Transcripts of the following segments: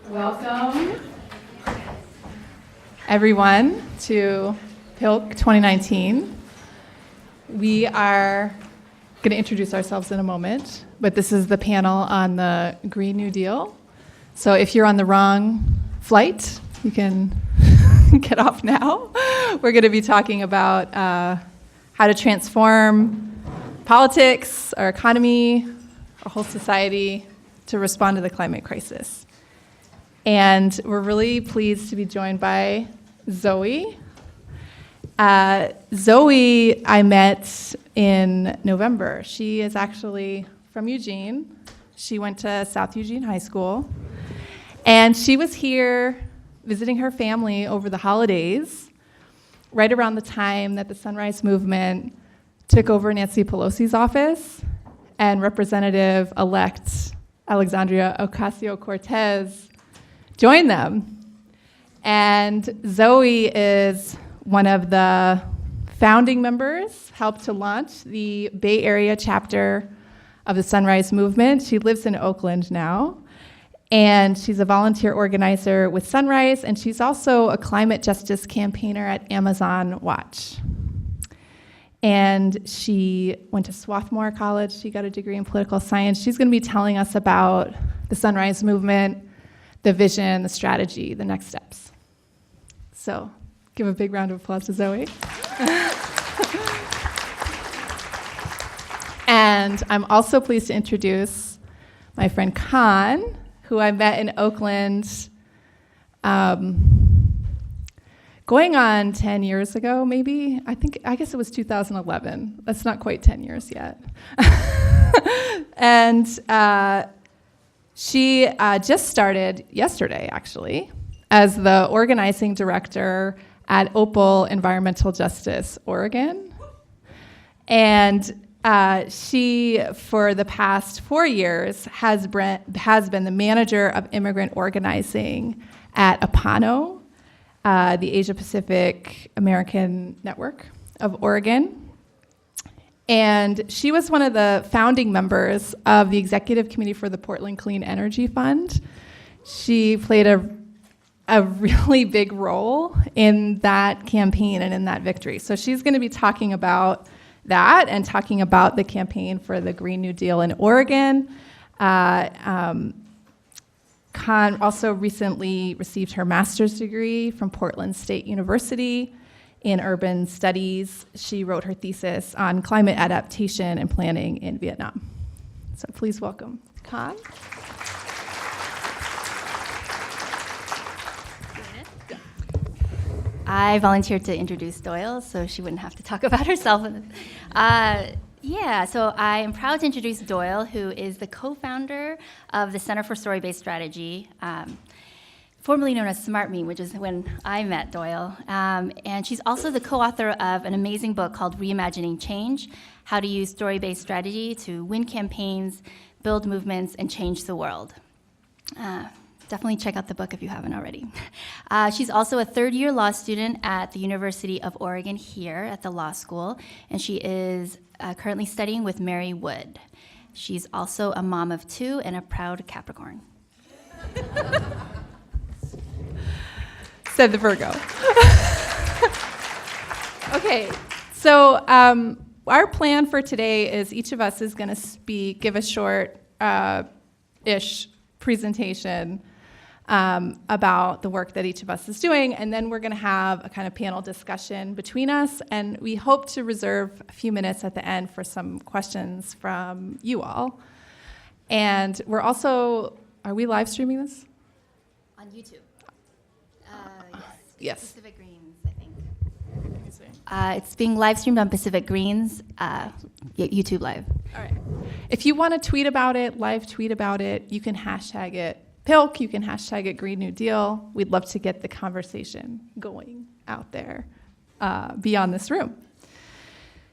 Welcome, everyone, to PIELC 2019. We are going to introduce ourselves in a moment, but this is the panel on the Green New Deal. So if you're on the wrong flight, you can get off now. We're going to be talking about how to transform politics, our economy, our whole society to respond to the climate crisis. And we're really pleased to be joined by Zoe. Zoe, I met in November. She is actually from Eugene. She went to South Eugene High School. And she was here visiting her family over the holidays, right around the time that the Sunrise Movement took over Nancy Pelosi's office, and Representative-elect Alexandria Ocasio-Cortez joined them. And Zoe is one of the founding members, helped to launch the Bay Area chapter of the Sunrise Movement. She lives in Oakland now, and she's a volunteer organizer with Sunrise, and she's also a climate justice campaigner at Amazon Watch. And she went to Swarthmore College. She got a degree in political science. She's going to be telling us about the Sunrise Movement, the vision, the strategy, the next steps. So give a big round of applause to Zoe. And I'm also pleased to introduce my friend Khanh, who I met in Oakland going on 10 years ago, maybe. I guess it was 2011. That's not quite 10 years yet. And she just started yesterday, actually, as the organizing director at OPAL Environmental Justice Oregon. And she, for the past 4 years, has been the manager of immigrant organizing at APANO, the Asia Pacific American Network of Oregon. And she was one of the founding members of the executive committee for the Portland Clean Energy Fund. She played a really big role in that campaign and in that victory. So she's going to be talking about that and talking about the campaign for the Green New Deal in Oregon. Khanh also recently received her master's degree from Portland State University in urban studies. She wrote her thesis on climate adaptation and planning in Vietnam. So please welcome Khanh. I volunteered to introduce Doyle so she wouldn't have to talk about herself. So I am proud to introduce Doyle, who is the co-founder of the Center for Story-Based Strategy, formerly known as SmartMe, which is when I met Doyle. And she's also the co-author of an amazing book called Reimagining Change: How to Use Story-Based Strategy to Win Campaigns, Build Movements, and Change the World. Definitely check out the book if you haven't already. She's also a third-year law student at the University of Oregon here at the law school, and she is currently studying with Mary Wood. She's also a mom of 2 and a proud Capricorn. Said the Virgo. Okay, so our plan for today is each of us is going to give a short-ish presentation about the work that each of us is doing, and then we're going to have a kind of panel discussion between us, and we hope to reserve a few minutes at the end for some questions from you all. And we're also, are we live streaming this? On YouTube. Yes. Pacific Greens, I think. It's being live streamed on Pacific Greens, YouTube Live. All right. If you want to tweet about it, live tweet about it, you can hashtag it PIELC, you can hashtag it Green New Deal. We'd love to get the conversation going out there beyond this room.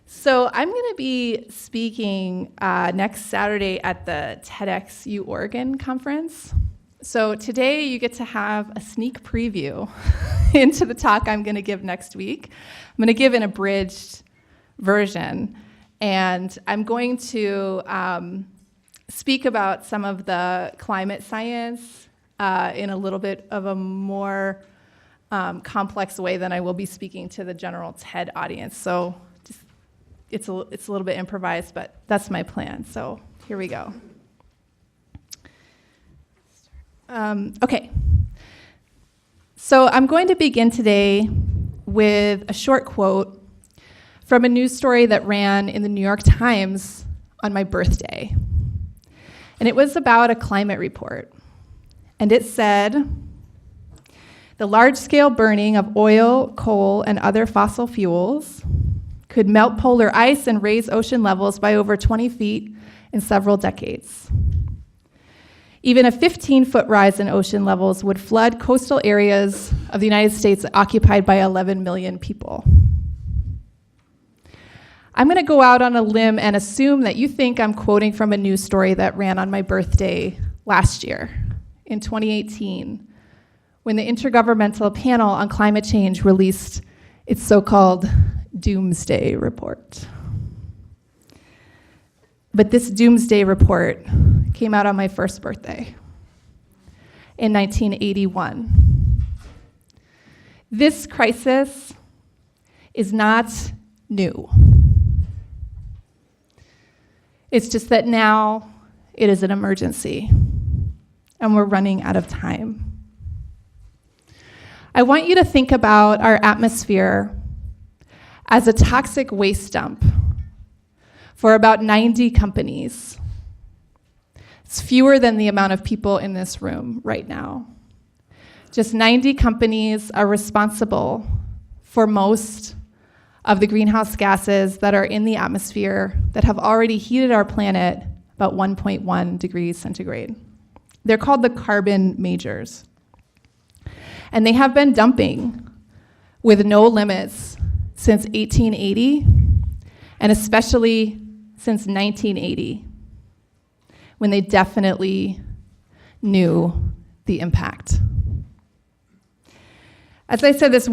So I'm going to be speaking next Saturday at the TEDx Oregon conference. So today you get to have a sneak preview into the talk I'm going to give next week. I'm going to give an abridged version, and I'm going to speak about some of the climate science in a little bit of a more complex way than I will be speaking to the general TED audience. So just, it's a little bit improvised, but that's my plan. So here we go. Okay. So I'm going to begin today with a short quote from a news story that ran in the New York Times on my birthday. And it was about a climate report. And it said, the large-scale burning of oil, coal, and other fossil fuels could melt polar ice and raise ocean levels by over 20 feet in several decades. Even a 15-foot rise in ocean levels would flood coastal areas of the United States occupied by 11 million people. I'm going to go out on a limb and assume that you think I'm quoting from a news story that ran on my birthday last year, in 2018, when the Intergovernmental Panel on Climate Change released its so-called Doomsday Report. But this Doomsday Report came out on my first birthday in 1981. This crisis is not new. It's just that now it is an emergency, and we're running out of time. I want you to think about our atmosphere as a toxic waste dump for about 90 companies. It's fewer than the amount of people in this room right now. Just 90 companies are responsible for most of the greenhouse gases that are in the atmosphere that have already heated our planet about 1.1 degrees centigrade. They're called the carbon majors. And they have been dumping with no limits since 1880, and especially since 1980, when they definitely knew the impact. As I said, this has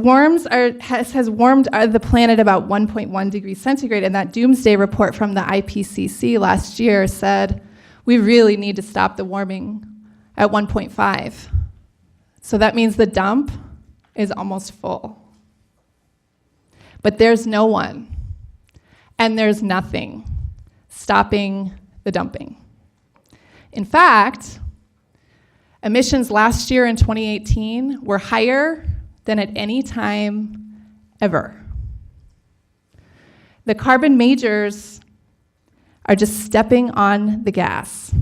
warmed the planet about 1.1 degrees centigrade, and that doomsday report from the IPCC last year said, we really need to stop the warming at 1.5. So that means the dump is almost full. But there's no one, and there's nothing stopping the dumping. In fact, emissions last year in 2018 were higher than at any time ever. The carbon majors are just stepping on the gas.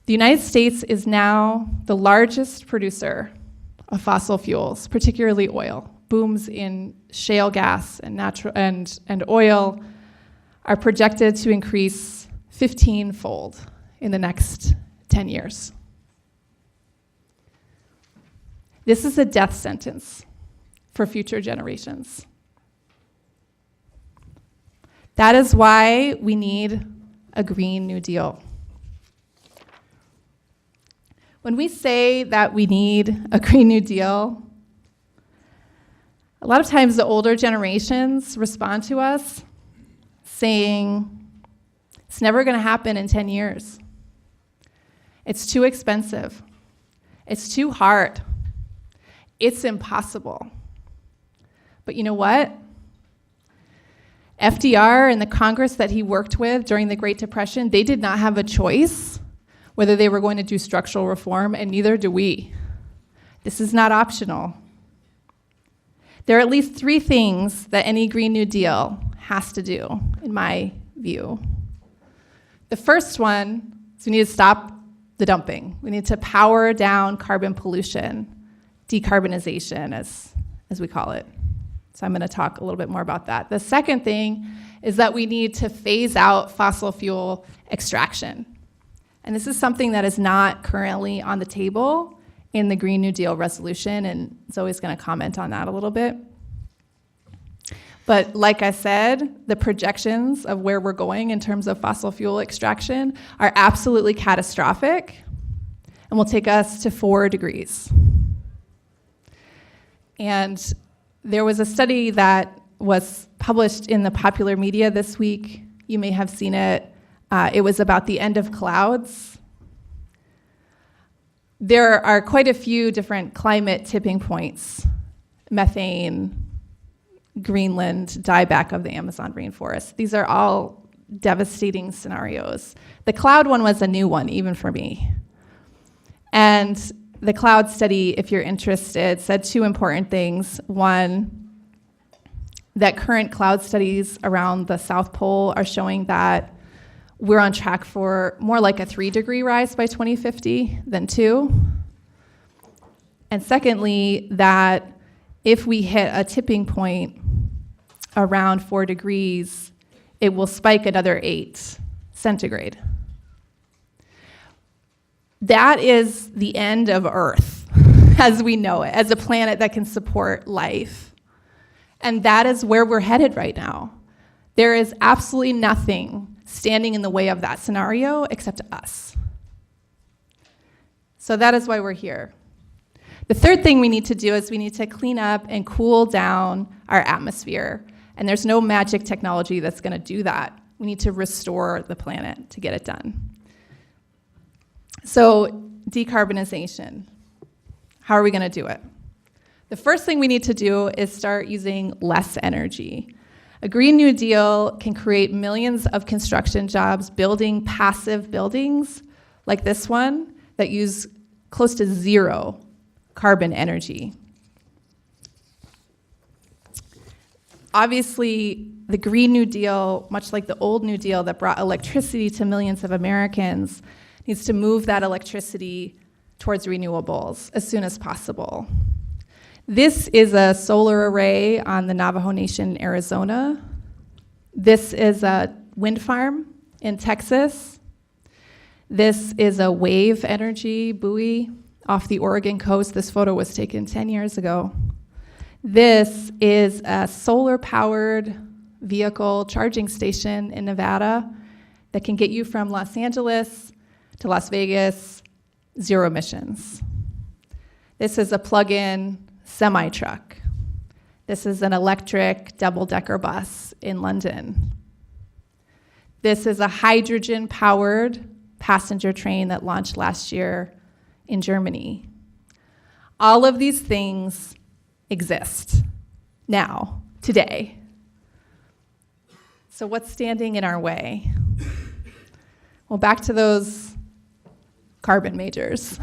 The United States is now the largest producer of fossil fuels, particularly oil. Booms in shale gas and oil are projected to increase 15-fold in the next 10 years. This is a death sentence for future generations. That is why we need a Green New Deal. When we say that we need a Green New Deal, a lot of times the older generations respond to us saying, it's never going to happen in 10 years. It's too expensive. It's too hard. It's impossible. But you know what? FDR and the Congress that he worked with during the Great Depression, they did not have a choice whether they were going to do structural reform, and neither do we. This is not optional. There are at least 3 things that any Green New Deal has to do, in my view. The first one is we need to stop the dumping. We need to power down carbon pollution, decarbonization, as we call it. So I'm going to talk a little bit more about that. The second thing is that we need to phase out fossil fuel extraction. And this is something that is not currently on the table in the Green New Deal resolution, and Zoe's going to comment on that a little bit. But like I said, the projections of where we're going in terms of fossil fuel extraction are absolutely catastrophic and will take us to 4 degrees. And there was a study that was published in the popular media this week. You may have seen it. It was about the end of clouds. there are quite a few different climate tipping points. Methane, Greenland, dieback of the Amazon rainforest. These are all devastating scenarios. The cloud one was a new one, even for me. And the cloud study, if you're interested, said two important things. One, that current cloud studies around the South Pole are showing that we're on track for more like a 3-degree rise by 2050 than 2. And secondly, that if we hit a tipping point around 4 degrees, it will spike another 8 centigrade. That is the end of Earth as we know it, as a planet that can support life. And that is where we're headed right now. There is absolutely nothing standing in the way of that scenario except us. So that is why we're here. The third thing we need to do is we need to clean up and cool down our atmosphere. And there's no magic technology that's going to do that. We need to restore the planet to get it done. So decarbonization, how are we going to do it? The first thing we need to do is start using less energy. A Green New Deal can create millions of construction jobs building passive buildings like this one that use close to 0 carbon energy. Obviously, the Green New Deal, much like the old New Deal that brought electricity to millions of Americans, needs to move that electricity towards renewables as soon as possible. This is a solar array on the Navajo Nation in Arizona. This is a wind farm in Texas. This is a wave energy buoy off the Oregon coast. This photo was taken 10 years ago. This is a solar-powered vehicle charging station in Nevada that can get you from Los Angeles to Las Vegas, 0 emissions. This is a plug-in semi-truck. This is an electric double-decker bus in London. This is a hydrogen-powered passenger train that launched last year in Germany. All of these things exist now, today. So what's standing in our way? Well, back to those carbon majors.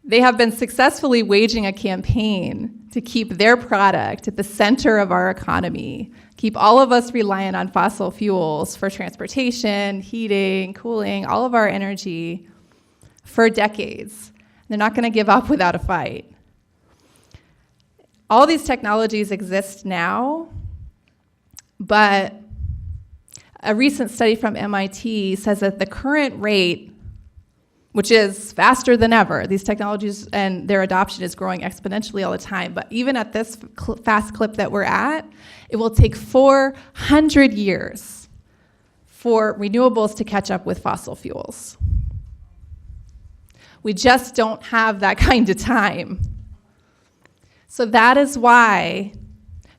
They have been successfully waging a campaign to keep their product at the center of our economy, keep all of us reliant on fossil fuels for transportation, heating, cooling, all of our energy for decades. They're not going to give up without a fight. All these technologies exist now, but a recent study from MIT says that the current rate, which is faster than ever, these technologies and their adoption is growing exponentially all the time, but even at this fast clip that we're at, it will take 400 years for renewables to catch up with fossil fuels. We just don't have that kind of time. So that is why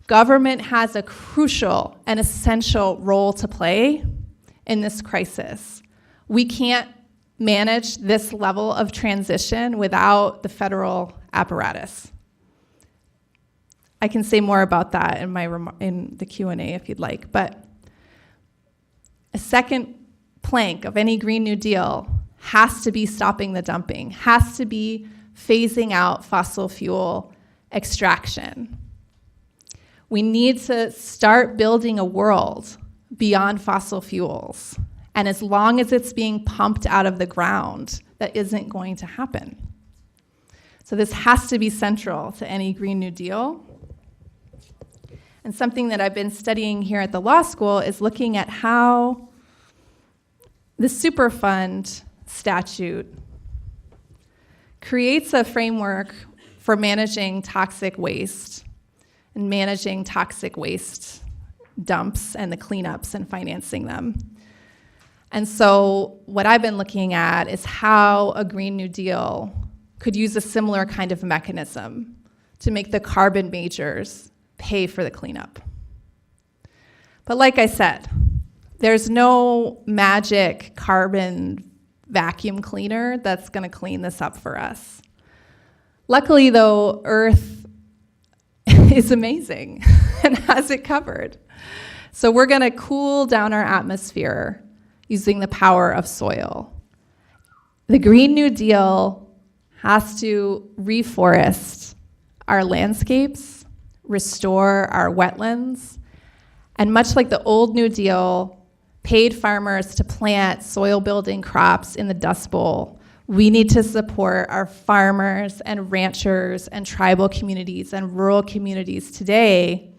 government has a crucial and essential role to play in this crisis. We can't manage this level of transition without the federal apparatus. I can say more about that in the Q&A if you'd like, but a second plank of any Green New Deal has to be stopping the dumping, has to be phasing out fossil fuel extraction. We need to start building a world beyond fossil fuels. And as long as it's being pumped out of the ground, that isn't going to happen. So this has to be central to any Green New Deal. And something that I've been studying here at the law school is looking at how the Superfund statute creates a framework for managing toxic waste and managing toxic waste dumps and the cleanups and financing them. And so what I've been looking at is how a Green New Deal could use a similar kind of mechanism to make the carbon majors pay for the cleanup. But like I said, there's no magic carbon vacuum cleaner that's going to clean this up for us. Luckily, though, Earth is amazing and has it covered. So we're going to cool down our atmosphere using the power of soil. The Green New Deal has to reforest our landscapes, restore our wetlands, and much like the old New Deal paid farmers to plant soil-building crops in the Dust Bowl, we need to support our farmers and ranchers and tribal communities and rural communities today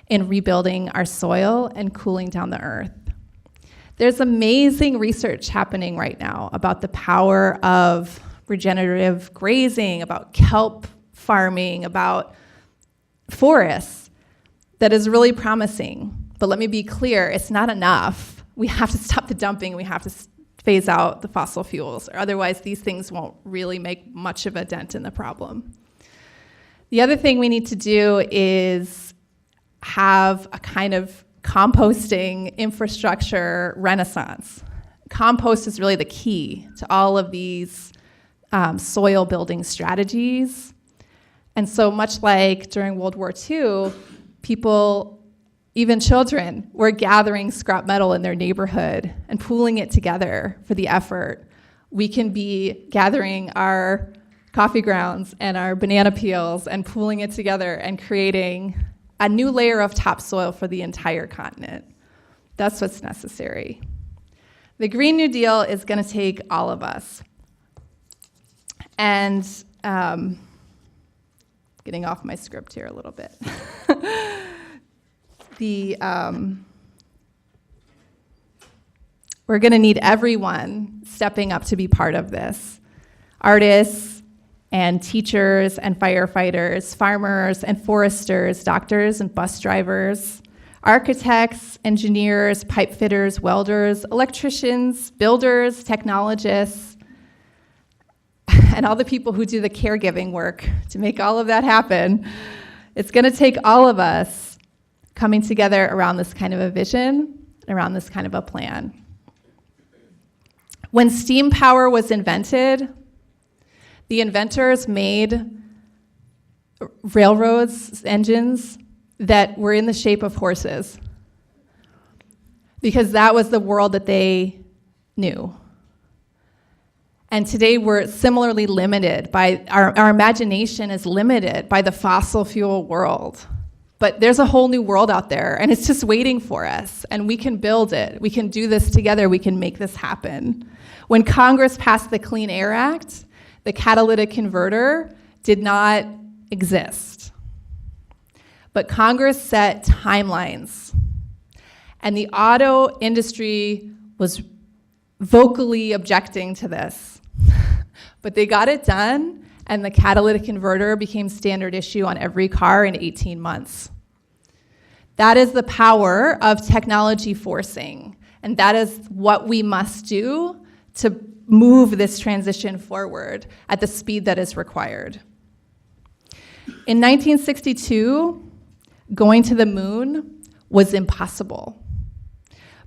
in rebuilding our soil and cooling down the earth. There's amazing research happening right now about the power of regenerative grazing, about kelp farming, about forests that is really promising. But let me be clear, it's not enough. We have to stop the dumping. We have to phase out the fossil fuels, or otherwise these things won't really make much of a dent in the problem. The other thing we need to do is have a kind of composting infrastructure renaissance. Compost is really the key to all of these soil building strategies. And so much like during World War II, people, even children, were gathering scrap metal in their neighborhood and pooling it together for the effort. We can be gathering our coffee grounds and our banana peels and pooling it together and creating a new layer of topsoil for the entire continent. That's what's necessary. The Green New Deal is going to take all of us. And getting off my script here a little bit. We're going to need everyone stepping up to be part of this. Artists and teachers and firefighters, farmers and foresters, doctors and bus drivers, architects, engineers, pipe fitters, welders, electricians, builders, technologists, and all the people who do the caregiving work to make all of that happen. It's going to take all of us coming together around this kind of a vision, around this kind of a plan. When steam power was invented, the inventors made railroads, engines that were in the shape of horses because that was the world that they knew. And today we're similarly limited by, our imagination is limited by the fossil fuel world. But there's a whole new world out there, and it's just waiting for us, and we can build it. We can do this together. We can make this happen. When Congress passed the Clean Air Act, the catalytic converter did not exist. But Congress set timelines, and the auto industry was vocally objecting to this. But they got it done, and the catalytic converter became standard issue on every car in 18 months. That is the power of technology forcing, and that is what we must do to move this transition forward at the speed that is required. In 1962, going to the moon was impossible.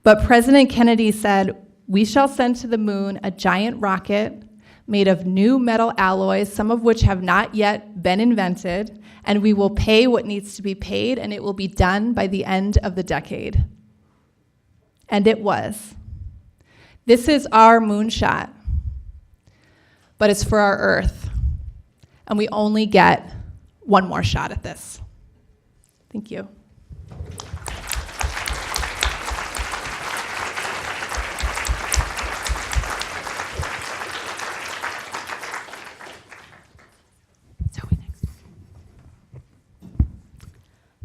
But President Kennedy said, "We shall send to the moon a giant rocket made of new metal alloys, some of which have not yet been invented, and we will pay what needs to be paid, and it will be done by the end of the decade." And it was. This is our moonshot, but it's for our Earth, and we only get one more shot at this. Thank you.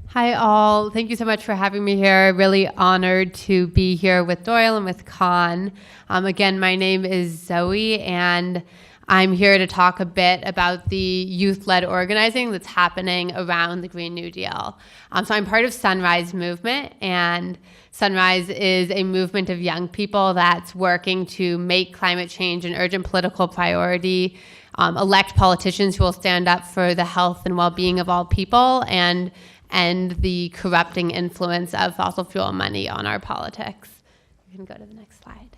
Hi all, thank you so much for having me here. Really honored to be here with Doyle and with Khanh. Again, my name is Zoe, and I'm here to talk a bit about the youth-led organizing that's happening around the Green New Deal. So I'm part of Sunrise Movement, and Sunrise is a movement of young people that's working to make climate change an urgent political priority, elect politicians who will stand up for the health and well-being of all people, and the corrupting influence of fossil fuel money on our politics. You can go to the next slide.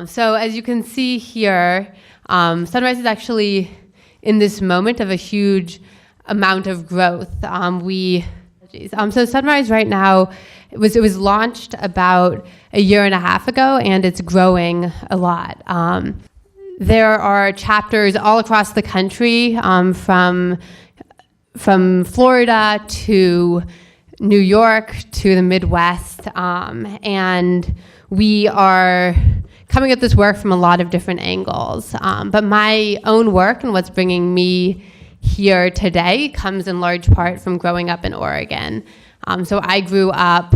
So as you can see here, Sunrise is actually in this moment of a huge amount of growth. So Sunrise right now, it was launched about a year and a half ago, and it's growing a lot. There are chapters all across the country, from Florida to New York to the Midwest, and we are coming at this work from a lot of different angles. But my own work and what's bringing me here today comes in large part from growing up in Oregon. So I grew up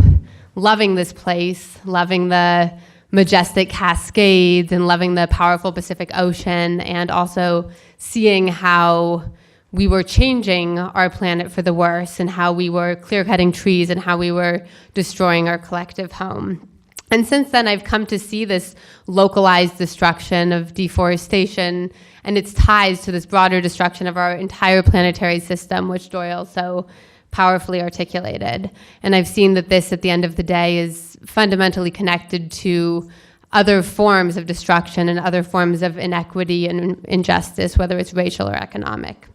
loving this place, loving the majestic Cascades and loving the powerful Pacific Ocean, and also seeing how we were changing our planet for the worse and how we were clear-cutting trees and how we were destroying our collective home. And since then, I've come to see this localized destruction of deforestation and its ties to this broader destruction of our entire planetary system, which Doyle so powerfully articulated. And I've seen that this, at the end of the day, is fundamentally connected to other forms of destruction and other forms of inequity and injustice, whether it's racial or economic.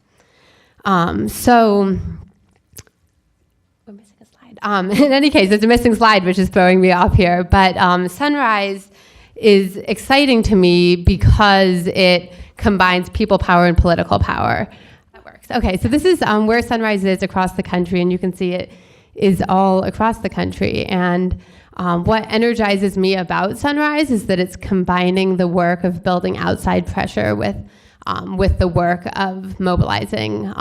We're missing a slide. In any case, there's a missing slide, which is throwing me off here. But Sunrise is exciting to me because it combines people power and political power. That works. Okay, so this is where Sunrise is across the country, and you can see it is all across the country. And what energizes me about Sunrise is that it's combining the work of building outside pressure with the work of mobilizing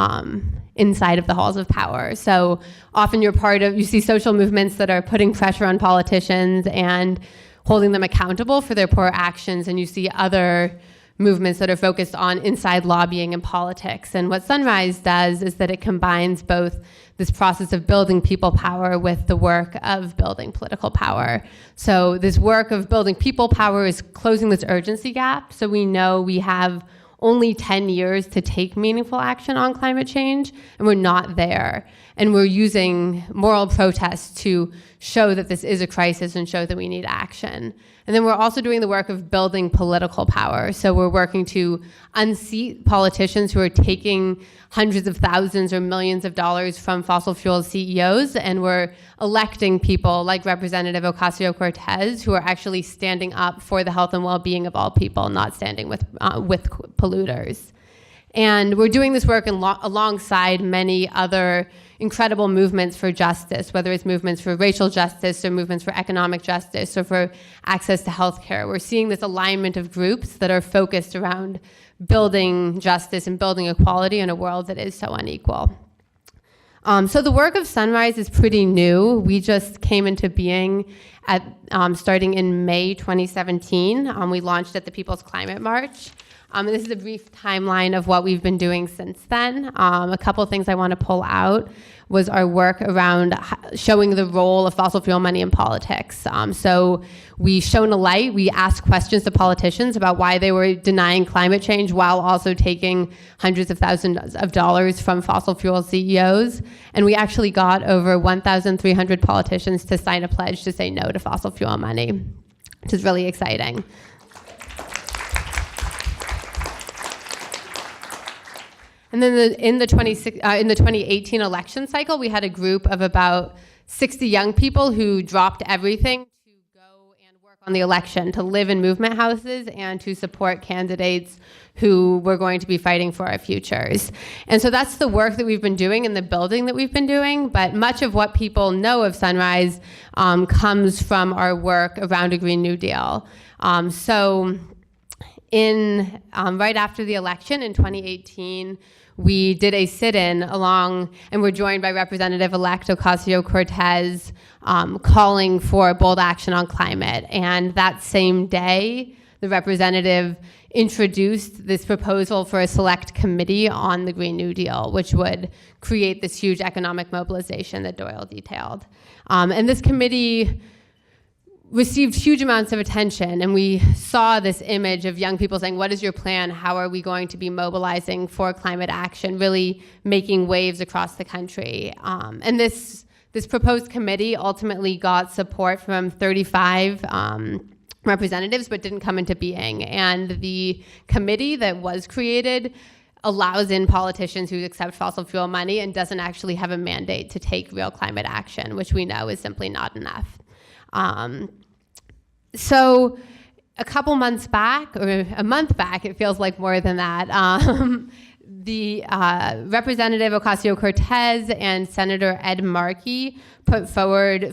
inside of the halls of power. So often you see social movements that are putting pressure on politicians and holding them accountable for their poor actions, and you see other movements that are focused on inside lobbying and politics. And what Sunrise does is that it combines both this process of building people power with the work of building political power. So this work of building people power is closing this urgency gap. So we know we have only 10 years to take meaningful action on climate change, and we're not there. And we're using moral protests to show that this is a crisis and show that we need action. And then we're also doing the work of building political power. So we're working to unseat politicians who are taking hundreds of thousands or millions of dollars from fossil fuel CEOs, and we're electing people like Representative Ocasio-Cortez who are actually standing up for the health and well-being of all people, not standing with polluters. And we're doing this work alongside many other incredible movements for justice, whether it's movements for racial justice or movements for economic justice or for access to healthcare. We're seeing this alignment of groups that are focused around building justice and building equality in a world that is so unequal. So the work of Sunrise is pretty new. We just came into being starting in May 2017. We launched at the People's Climate March. And this is a brief timeline of what we've been doing since then. A couple of things I want to pull out was our work around showing the role of fossil fuel money in politics. So we shone a light, we asked questions to politicians about why they were denying climate change while also taking hundreds of thousands of dollars from fossil fuel CEOs. And we actually got over 1,300 politicians to sign a pledge to say no to fossil fuel money, which is really exciting. And then in the 2018 election cycle, we had a group of about 60 young people who dropped everything to go and work on the election, to live in movement houses and to support candidates who were going to be fighting for our futures. And so that's the work that we've been doing and the building that we've been doing, but much of what people know of Sunrise comes from our work around a Green New Deal. So right after the election in 2018, we did a sit-in and we're joined by Representative-elect Ocasio-Cortez calling for bold action on climate. And that same day, the representative introduced this proposal for a select committee on the Green New Deal, which would create this huge economic mobilization that Doyle detailed. And this committee received huge amounts of attention, and we saw this image of young people saying, what is your plan? How are we going to be mobilizing for climate action, really making waves across the country? And this proposed committee ultimately got support from 35 representatives, but didn't come into being. And the committee that was created allows in politicians who accept fossil fuel money and doesn't actually have a mandate to take real climate action, which we know is simply not enough. So a couple months back, or a month back, it feels like more than that, the Representative Ocasio-Cortez and Senator Ed Markey put forward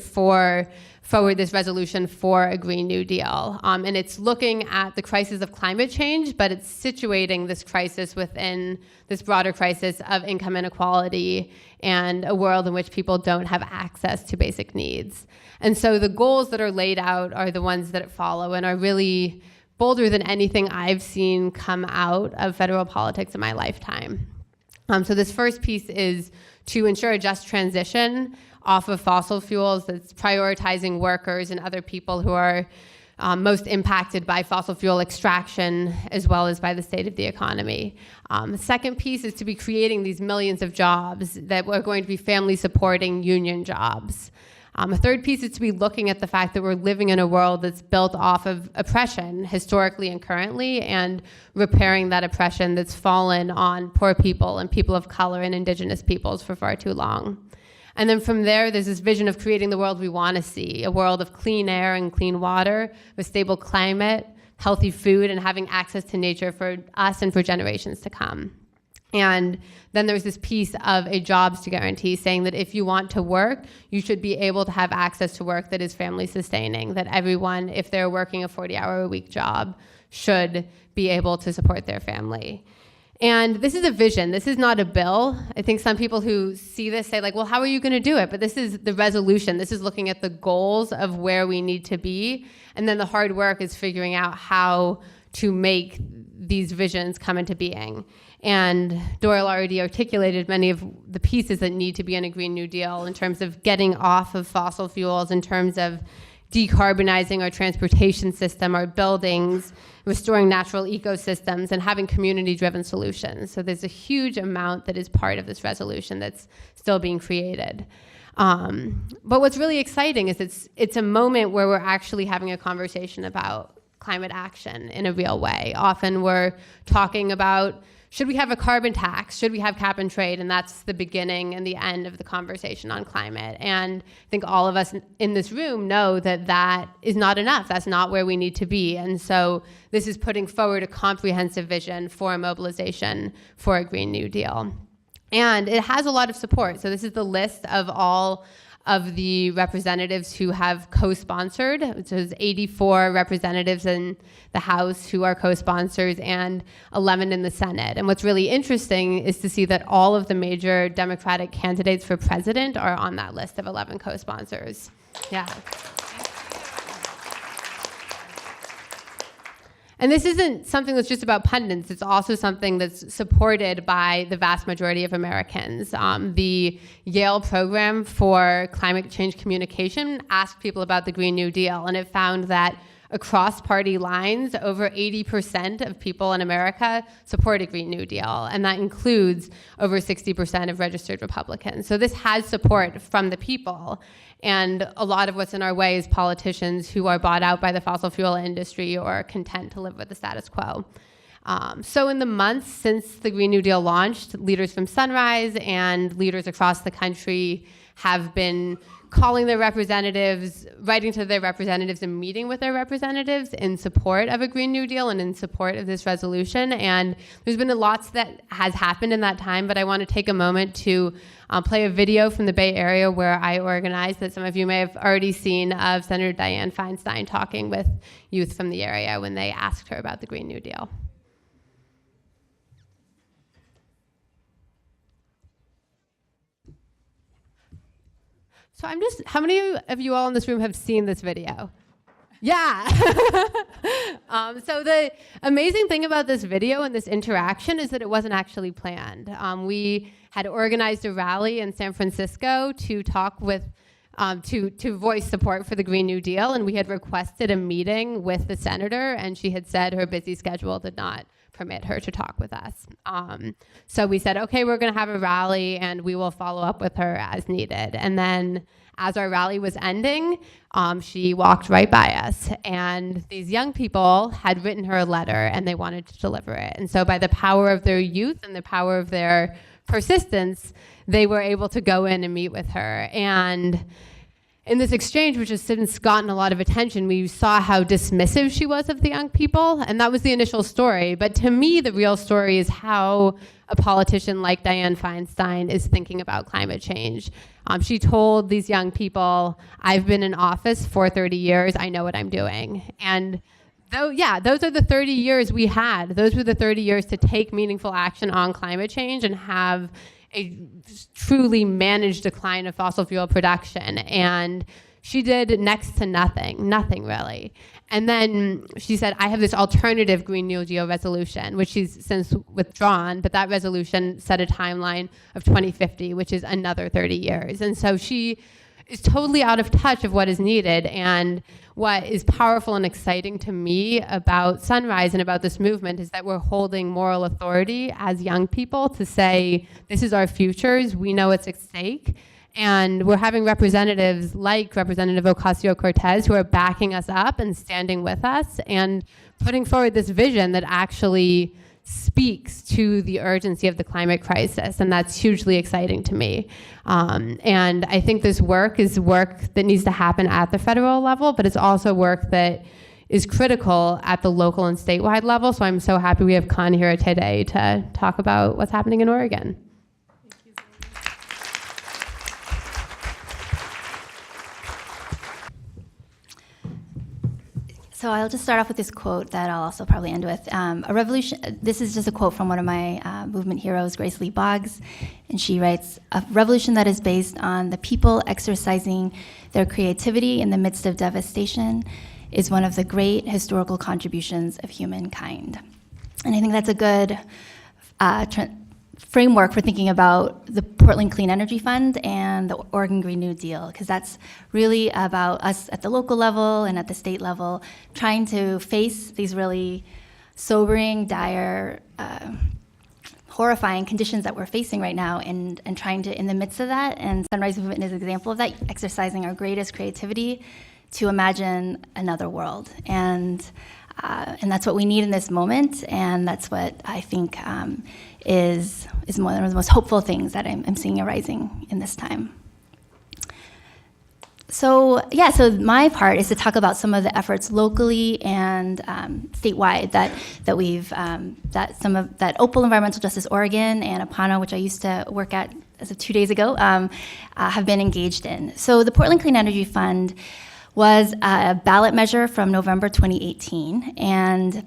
this resolution for a Green New Deal. And it's looking at the crisis of climate change, but it's situating this crisis within this broader crisis of income inequality and a world in which people don't have access to basic needs. And so the goals that are laid out are the ones that follow and are really bolder than anything I've seen come out of federal politics in my lifetime. So this first piece is to ensure a just transition off of fossil fuels that's prioritizing workers and other people who are most impacted by fossil fuel extraction as well as by the state of the economy. The second piece is to be creating these millions of jobs that are going to be family supporting union jobs. A third piece is to be looking at the fact that we're living in a world that's built off of oppression historically and currently, and repairing that oppression that's fallen on poor people and people of color and indigenous peoples for far too long. And then from there, there's this vision of creating the world we want to see, a world of clean air and clean water, with stable climate, healthy food, and having access to nature for us and for generations to come. And then there's this piece of a jobs guarantee saying that if you want to work, you should be able to have access to work that is family sustaining, that everyone, if they're working a 40-hour-a-week job, should be able to support their family. And this is a vision. This is not a bill. I think some people who see this say, like, well, how are you going to do it? But this is the resolution. This is looking at the goals of where we need to be. And then the hard work is figuring out how to make these visions come into being. And Doyle already articulated many of the pieces that need to be in a Green New Deal in terms of getting off of fossil fuels, in terms of decarbonizing our transportation system, our buildings, restoring natural ecosystems, and having community-driven solutions. So there's a huge amount that is part of this resolution that's still being created. But what's really exciting is it's a moment where we're actually having a conversation about climate action in a real way. Often we're talking about, should we have a carbon tax? Should we have cap and trade? And that's the beginning and the end of the conversation on climate. And I think all of us in this room know that that is not enough. That's not where we need to be. And so this is putting forward a comprehensive vision for a mobilization for a Green New Deal. And it has a lot of support. So this is the list of all of the representatives who have co-sponsored. So there's 84 representatives in the House who are co-sponsors and 11 in the Senate. And what's really interesting is to see that all of the major Democratic candidates for president are on that list of 11 co-sponsors. Yeah. And this isn't something that's just about pundits. It's also something that's supported by the vast majority of Americans. The Yale program for climate change communication asked people about the Green New Deal, and it found that across party lines, over 80% of people in America support a Green New Deal, and that includes over 60% of registered Republicans. So this has support from the people. And a lot of what's in our way is politicians who are bought out by the fossil fuel industry or are content to live with the status quo. So in the months since the Green New Deal launched, leaders from Sunrise and leaders across the country have been calling their representatives, writing to their representatives and meeting with their representatives in support of a Green New Deal and in support of this resolution. And there's been lots that has happened in that time, but I want to take a moment to play a video from the Bay Area where I organized that some of you may have already seen, of Senator Dianne Feinstein talking with youth from the area when they asked her about the Green New Deal. So how many of you all in this room have seen this video? Yeah. So the amazing thing about this video and this interaction is that it wasn't actually planned. We had organized a rally in San Francisco to talk with, to voice support for the Green New Deal, and we had requested a meeting with the senator, and she had said her busy schedule did not permit her to talk with us. So we said, okay, we're gonna have a rally and we will follow up with her as needed. And then as our rally was ending, she walked right by us. And these young people had written her a letter and they wanted to deliver it. And so by the power of their youth and the power of their persistence, they were able to go in and meet with her. And in this exchange, which has since gotten a lot of attention, we saw how dismissive she was of the young people, and that was the initial story. But to me, the real story is how a politician like Dianne Feinstein is thinking about climate change. She told these young people, I've been in office for 30 years, I know what I'm doing. And those are the 30 years we had. Those were the 30 years to take meaningful action on climate change and have a truly managed decline of fossil fuel production. And she did next to nothing really. And then she said, I have this alternative Green New Deal resolution, which she's since withdrawn, but that resolution set a timeline of 2050, which is another 30 years. And so she is totally out of touch of what is needed. And what is powerful and exciting to me about Sunrise and about this movement is that we're holding moral authority as young people to say, this is our futures, we know it's at stake. And we're having representatives like Representative Ocasio-Cortez who are backing us up and standing with us and putting forward this vision that actually speaks to the urgency of the climate crisis, and that's hugely exciting to me. And I think this work is work that needs to happen at the federal level, but it's also work that is critical at the local and statewide level. So I'm so happy we have Khanh here today to talk about what's happening in Oregon. So I'll just start off with this quote that I'll also probably end with. A revolution, this is just a quote from one of my movement heroes, Grace Lee Boggs, and she writes, a revolution that is based on the people exercising their creativity in the midst of devastation is one of the great historical contributions of humankind. And I think that's a good framework for thinking about the Portland Clean Energy Fund and the Oregon Green New Deal, because that's really about us at the local level and at the state level trying to face these really sobering, dire, horrifying conditions that we're facing right now and trying to, in the midst of that, and Sunrise Movement is an example of that, exercising our greatest creativity to imagine another world. And that's what we need in this moment, and that's what I think is one of the most hopeful things that I'm seeing arising in this time. So my part is to talk about some of the efforts locally and statewide that OPAL Environmental Justice Oregon and APANO, which I used to work at as of 2 days ago, have been engaged in. So the Portland Clean Energy Fund was a ballot measure from November 2018, and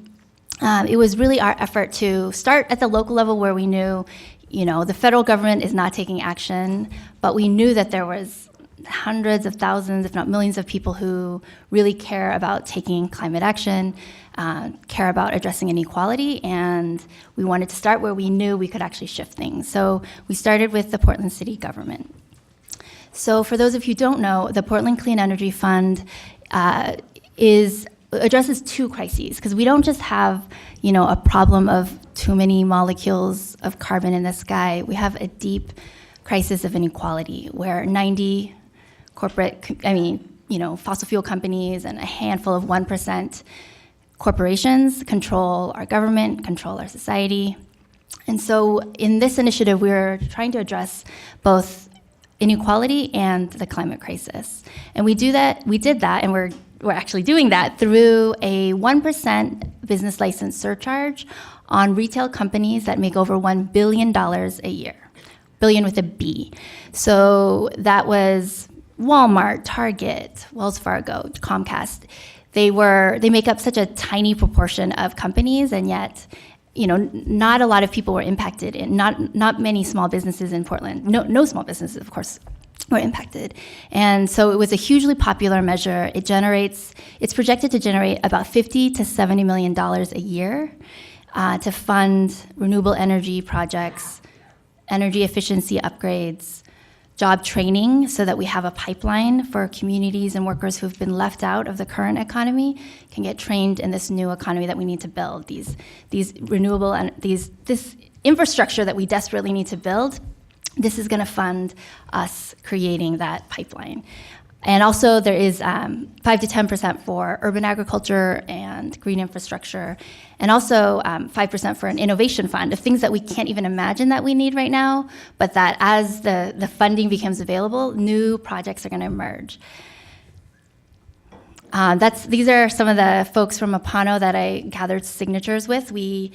it was really our effort to start at the local level where we knew, the federal government is not taking action, but we knew that there was hundreds of thousands, if not millions of people who really care about taking climate action, care about addressing inequality, and we wanted to start where we knew we could actually shift things. So we started with the Portland city government. So for those of you who don't know, the Portland Clean Energy Fund addresses two crises, because we don't just have, a problem of too many molecules of carbon in the sky. We have a deep crisis of inequality where 90 fossil fuel companies and a handful of 1% corporations control our government, control our society. And so in this initiative, we're trying to address both inequality and the climate crisis. And we did that, and we're actually doing that through a 1% business license surcharge on retail companies that make over $1 billion a year. Billion with a B. So that was Walmart, Target, Wells Fargo, Comcast. They make up such a tiny proportion of companies, and yet, not a lot of people were impacted, and not many small businesses in Portland. No small businesses, of course, were impacted. And so it was a hugely popular measure. It's projected to generate about $50 to $70 million a year to fund renewable energy projects, energy efficiency upgrades, job training, so that we have a pipeline for communities and workers who've been left out of the current economy can get trained in this new economy that we need to build, these renewable and this infrastructure that we desperately need to build this is going to fund us creating that pipeline. And also there is 5 to 10% for urban agriculture and green infrastructure, and also 5% for an innovation fund of things that we can't even imagine that we need right now, but that as the funding becomes available, new projects are going to emerge. These are some of the folks from APANO that I gathered signatures with. We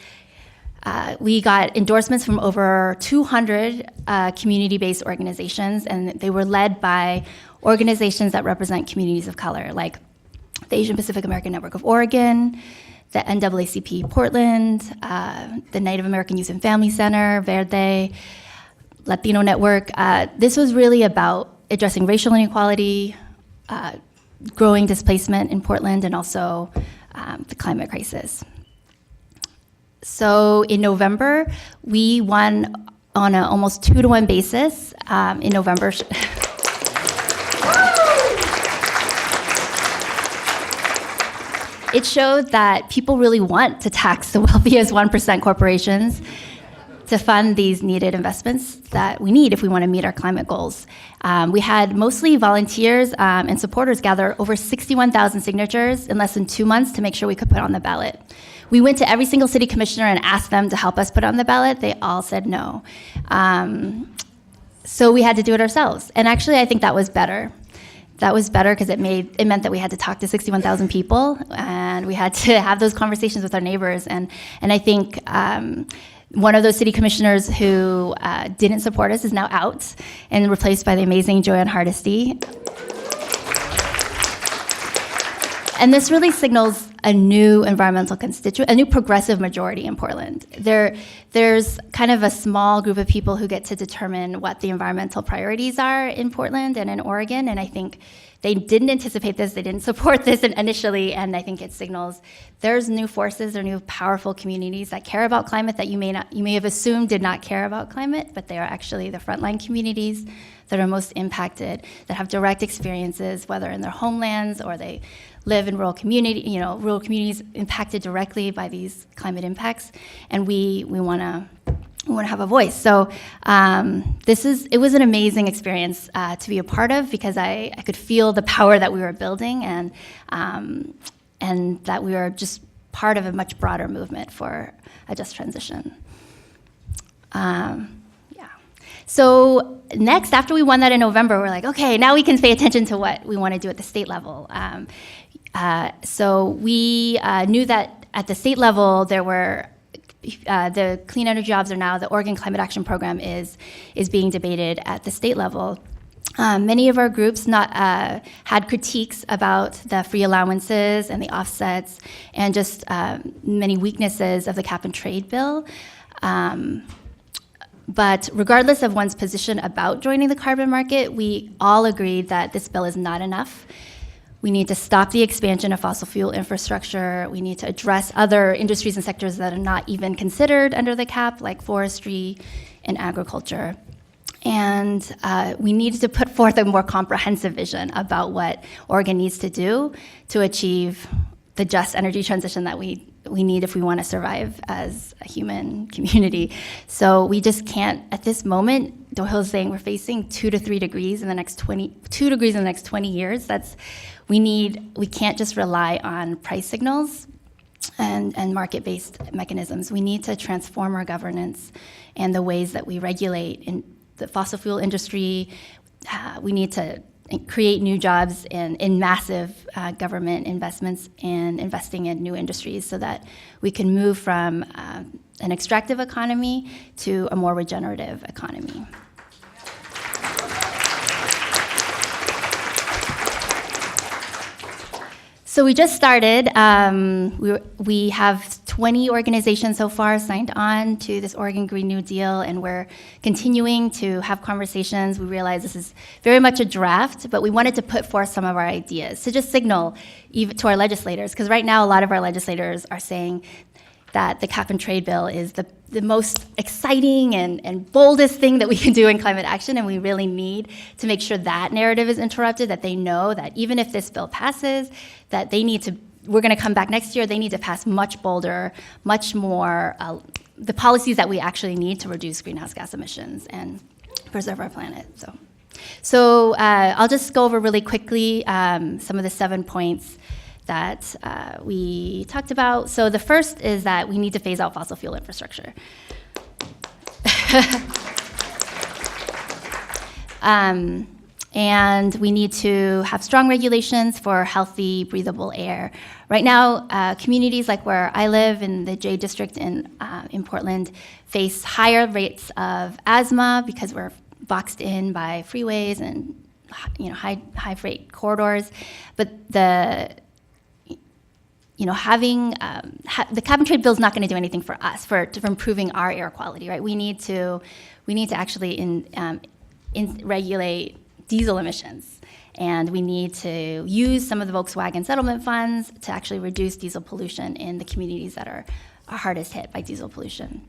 got endorsements from over 200 community-based organizations, and they were led by organizations that represent communities of color, like the Asian Pacific American Network of Oregon, the NAACP Portland, the Native American Youth and Family Center, Verde, Latino Network. This was really about addressing racial inequality, growing displacement in Portland, and also the climate crisis. So in November, we won on an almost 2-to-1 basis. In November, it showed that people really want to tax the wealthiest 1% corporations to fund these needed investments that we need if we want to meet our climate goals. We had mostly volunteers and supporters gather over 61,000 signatures in less than 2 months to make sure we could put on the ballot. We went to every single city commissioner and asked them to help us put on the ballot. They all said no. So we had to do it ourselves. And actually, I think that was better. That was better because it meant that we had to talk to 61,000 people, and we had to have those conversations with our neighbors. And I think one of those city commissioners who didn't support us is now out and replaced by the amazing Joanne Hardesty. And this really signals a new environmental constituent, a new progressive majority in Portland. There's kind of a small group of people who get to determine what the environmental priorities are in Portland and in Oregon, and I think they didn't anticipate this, they didn't support this initially, and I think it signals there's new forces or new powerful communities that care about climate that you may have assumed did not care about climate, but they are actually the frontline communities that are most impacted, that have direct experiences, whether in their homelands or they live in rural communities impacted directly by these climate impacts, and we want to have a voice. So it was an amazing experience to be a part of, because I could feel the power that we were building, and that we were just part of a much broader movement for a just transition. So next, after we won that in November, we're like, okay, now we can pay attention to what we want to do at the state level. So we knew that at the state level, there were the clean energy jobs are now, the Oregon Climate Action Program is being debated at the state level. Many of our groups had critiques about the free allowances and the offsets, and just many weaknesses of the cap and trade bill. But regardless of one's position about joining the carbon market, we all agreed that this bill is not enough. We need to stop the expansion of fossil fuel infrastructure. We need to address other industries and sectors that are not even considered under the cap, like forestry and agriculture. And we needed to put forth a more comprehensive vision about what Oregon needs to do to achieve the just energy transition that we need if we want to survive as a human community. So we just can't, at this moment, Doyle is saying we're facing 2 to 3 degrees in the next 20 years. We can't just rely on price signals and market-based mechanisms. We need to transform our governance and the ways that we regulate in the fossil fuel industry. We need to create new jobs in massive government investments and investing in new industries so that we can move from an extractive economy to a more regenerative economy. So we just started. We have 20 organizations so far signed on to this Oregon Green New Deal, and we're continuing to have conversations. We realize this is very much a draft, but we wanted to put forth some of our ideas to just signal even to our legislators, because right now a lot of our legislators are saying that the cap and trade bill is the most exciting and boldest thing that we can do in climate action, and we really need to make sure that narrative is interrupted, that they know that even if this bill passes, that we're going to come back next year, they need to pass much bolder, much more, the policies that we actually need to reduce greenhouse gas emissions. And preserve our planet. So I'll just go over really quickly some of the 7 points that we talked about. So the first is that we need to phase out fossil fuel infrastructure. And we need to have strong regulations for healthy, breathable air. Right now, communities like where I live in the J District in Portland face higher rates of asthma because we're boxed in by freeways and high freight corridors. But having the cap and trade bill is not going to do anything for us for improving our air quality, right? We need to actually regulate diesel emissions, and we need to use some of the Volkswagen settlement funds to actually reduce diesel pollution in the communities that are hardest hit by diesel pollution.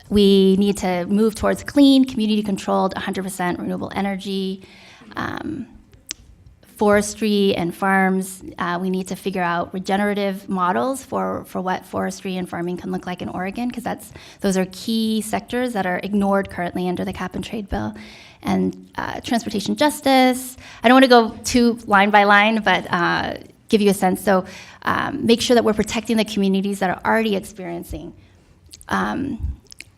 We need to move towards clean, community-controlled, 100% renewable energy. Forestry and farms, we need to figure out regenerative models for what forestry and farming can look like in Oregon, because those are key sectors that are ignored currently under the cap and trade bill. And transportation justice, I don't want to go too line by line, but give you a sense. So make sure that we're protecting the communities that are already experiencing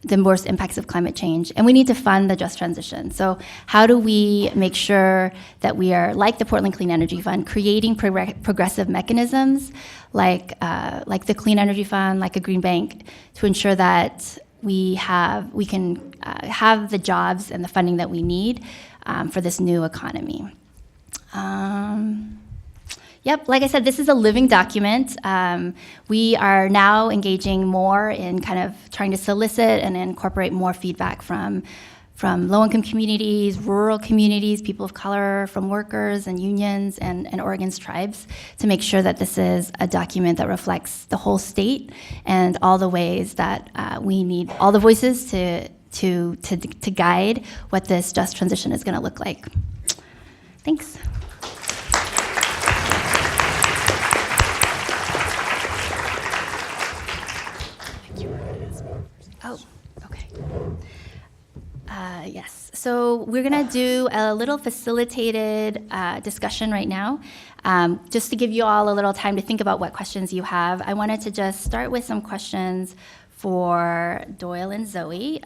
the worst impacts of climate change, and we need to fund the just transition. So how do we make sure that we are, like the Portland Clean Energy Fund, creating progressive mechanisms like the Clean Energy Fund, like a green bank, to ensure that we can have the jobs and the funding that we need for this new economy. Yep, like I said, this is a living document. We are now engaging more in kind of trying to solicit and incorporate more feedback from low-income communities, rural communities, people of color, from workers and unions and Oregon's tribes, to make sure that this is a document that reflects the whole state and all the ways that we need all the voices to guide what this just transition is going to look like. Thanks. Oh, okay. Yes, so we're gonna do a little facilitated discussion right now. Just to give you all a little time to think about what questions you have, I wanted to just start with some questions for Doyle and Zoe.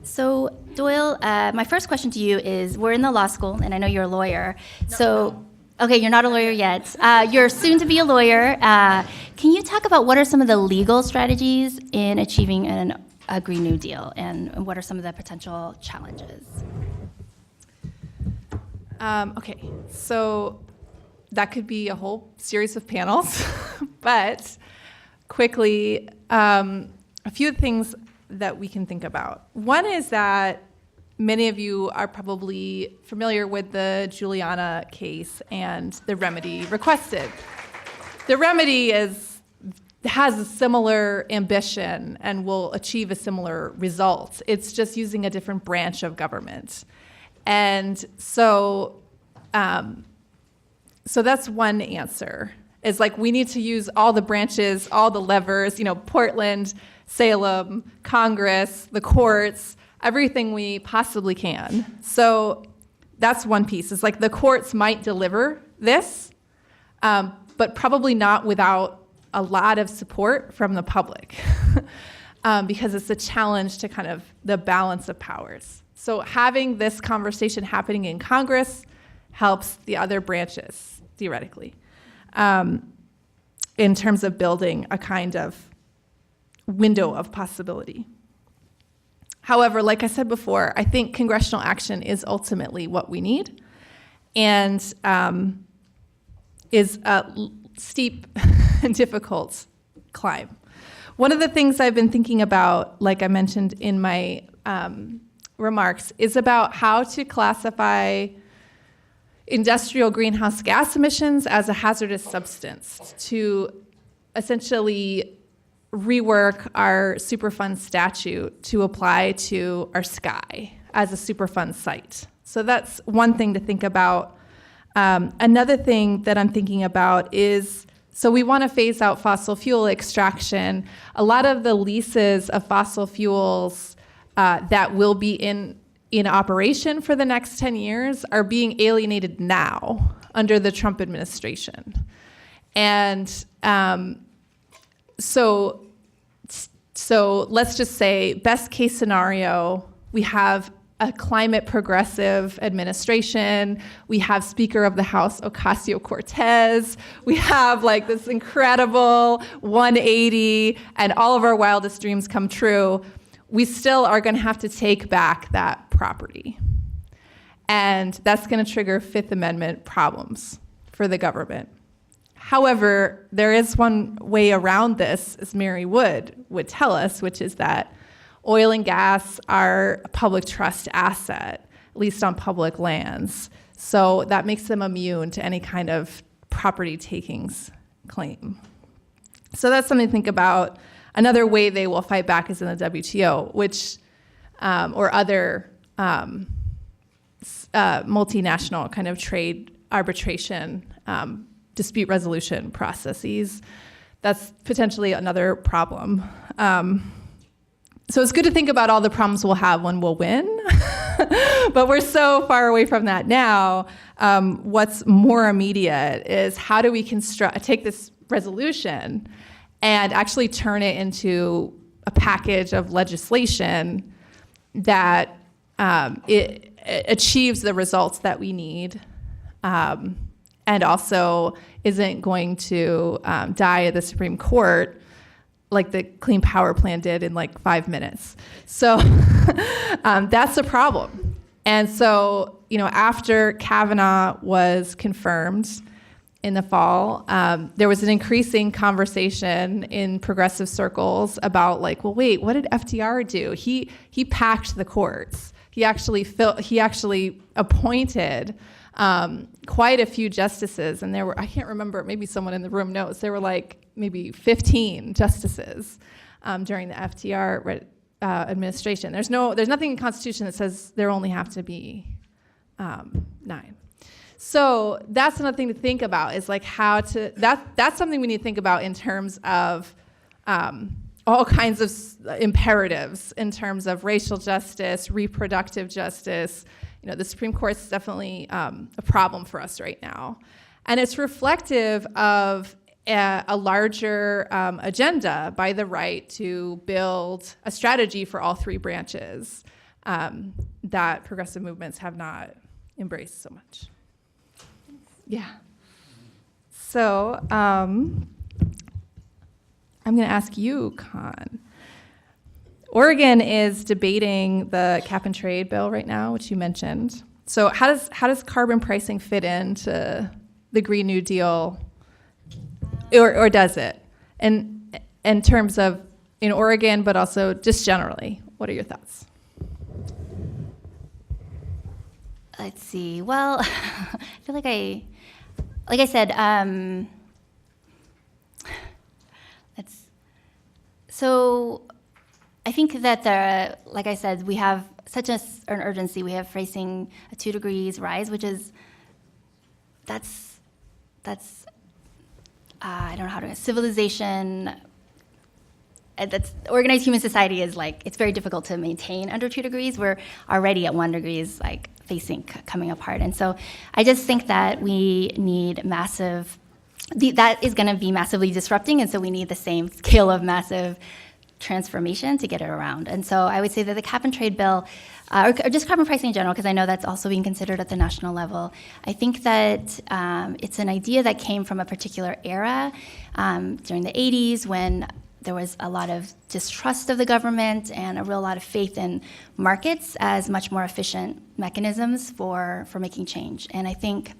So Doyle, my first question to you is, we're in the law school, and I know you're a lawyer, no. Okay, you're not a lawyer yet. You're soon to be a lawyer. Can you talk about what are some of the legal strategies in achieving a Green New Deal, and what are some of the potential challenges? Okay, so that could be a whole series of panels, but quickly, a few things that we can think about. One is that many of you are probably familiar with the Juliana case and the remedy requested. The remedy has a similar ambition and will achieve a similar result. It's just using a different branch of government. And so that's one answer. It's like we need to use all the branches, all the levers, Portland, Salem, Congress, the courts, everything we possibly can. So that's one piece. It's like the courts might deliver this, but probably not without a lot of support from the public because it's a challenge to kind of the balance of powers. So having this conversation happening in Congress helps the other branches, theoretically, in terms of building a kind of window of possibility. However, like I said before, I think congressional action is ultimately what we need, and is a steep and difficult climb. One of the things I've been thinking about, like I mentioned in my remarks, is about how to classify industrial greenhouse gas emissions as a hazardous substance, to essentially rework our Superfund statute to apply to our sky as a Superfund site. So that's one thing to think about. Another thing that I'm thinking about is, so we want to phase out fossil fuel extraction. A lot of the leases of fossil fuels that will be in operation for the next 10 years are being alienated now under the Trump administration. And so let's just say, best case scenario, we have a climate progressive administration. We have Speaker of the House Ocasio-Cortez. We have like this incredible 180, and all of our wildest dreams come true. We still are going to have to take back that property. And that's going to trigger Fifth Amendment problems for the government. However, there is one way around this, as Mary would tell us, which is that oil and gas are a public trust asset, at least on public lands. So that makes them immune to any kind of property takings claim. So that's something to think about. Another way they will fight back is in the WTO, which, or other multinational kind of trade arbitration dispute resolution processes. That's potentially another problem. So it's good to think about all the problems we'll have when we'll win, but we're so far away from that now. What's more immediate is how do we take this resolution and actually turn it into a package of legislation that it achieves the results that we need, and also isn't going to die at the Supreme Court like the Clean Power Plan did in like 5 minutes. So that's the problem. And so, after Kavanaugh was confirmed in the fall, there was an increasing conversation in progressive circles about like, well, wait, what did FDR do? He packed the courts. He actually appointed quite a few justices, and there were, I can't remember, maybe someone in the room knows, there were like maybe 15 justices during the FDR administration. There's nothing in the Constitution that says there only have to be 9. So that's another thing to think about, is like that's something we need to think about in terms of all kinds of imperatives in terms of racial justice, reproductive justice. The Supreme Court is definitely a problem for us right now. And it's reflective of a larger agenda by the right to build a strategy for all 3 branches that progressive movements have not embraced so much. Yeah. So I'm going to ask you, Khanh. Oregon is debating the cap and trade bill right now, which you mentioned. So how does carbon pricing fit into the Green New Deal, or does it? And in terms of in Oregon, but also just generally, what are your thoughts? Let's see. Well, I feel like I said, so I think that like I said, we have such an urgency. We have facing a 2 degrees rise, which is, that's I don't know how to, civilization, that's organized human society is like, it's very difficult to maintain under 2 degrees. We're already at 1 degree, like coming apart. And so I just think that we need that is going to be massively disrupting, and so we need the same scale of massive transformation to get it around. And so I would say that the cap and trade bill, or just carbon pricing in general, because I know that's also being considered at the national level, I think that it's an idea that came from a particular era during the 80s when there was a lot of distrust of the government and a real lot of faith in markets as much more efficient mechanisms for making change. And I think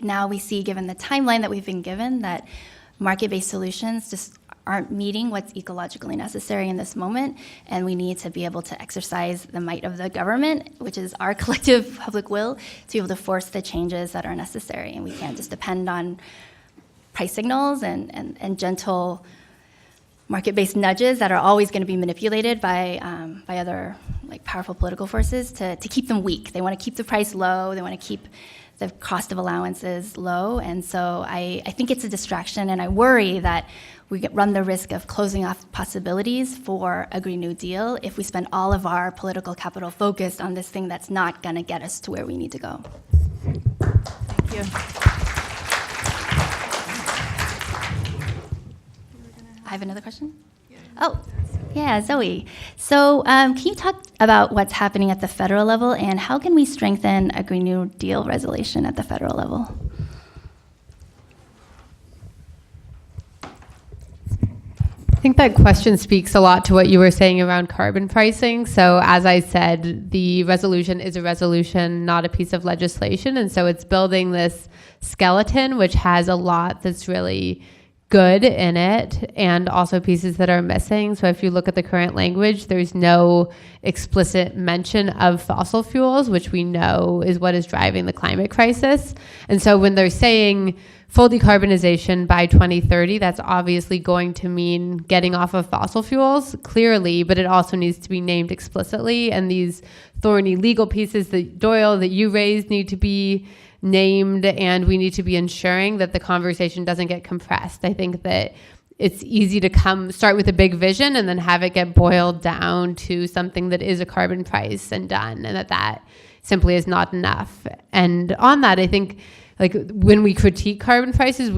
now we see, given the timeline that we've been given, that market-based solutions just aren't meeting what's ecologically necessary in this moment, and we need to be able to exercise the might of the government, which is our collective public will, to be able to force the changes that are necessary. And we can't just depend on price signals and gentle market-based nudges that are always going to be manipulated by other like powerful political forces to keep them weak. They want to keep the price low. They want to keep the cost of allowance is low. And so I think it's a distraction, and I worry that we run the risk of closing off possibilities for a Green New Deal if we spend all of our political capital focused on this thing that's not going to get us to where we need to go. Thank you. I have another question? Oh, yeah, Zoe. So can you talk about what's happening at the federal level, and how can we strengthen a Green New Deal resolution at the federal level? I think that question speaks a lot to what you were saying around carbon pricing. So as I said, the resolution is a resolution, not a piece of legislation. And so it's building this skeleton, which has a lot that's really good in it, and also pieces that are missing. So if you look at the current language, there's no explicit mention of fossil fuels, which we know is what is driving the climate crisis. And so when they're saying full decarbonization by 2030, that's obviously going to mean getting off of fossil fuels, clearly, but it also needs to be named explicitly. And these thorny legal pieces that Doyle, that you raised, need to be named, and we need to be ensuring that the conversation doesn't get compressed. I think that it's easy to start with a big vision and then have it get boiled down to something that is a carbon price and done, and that simply is not enough. And on that, I think, like, when we critique carbon prices,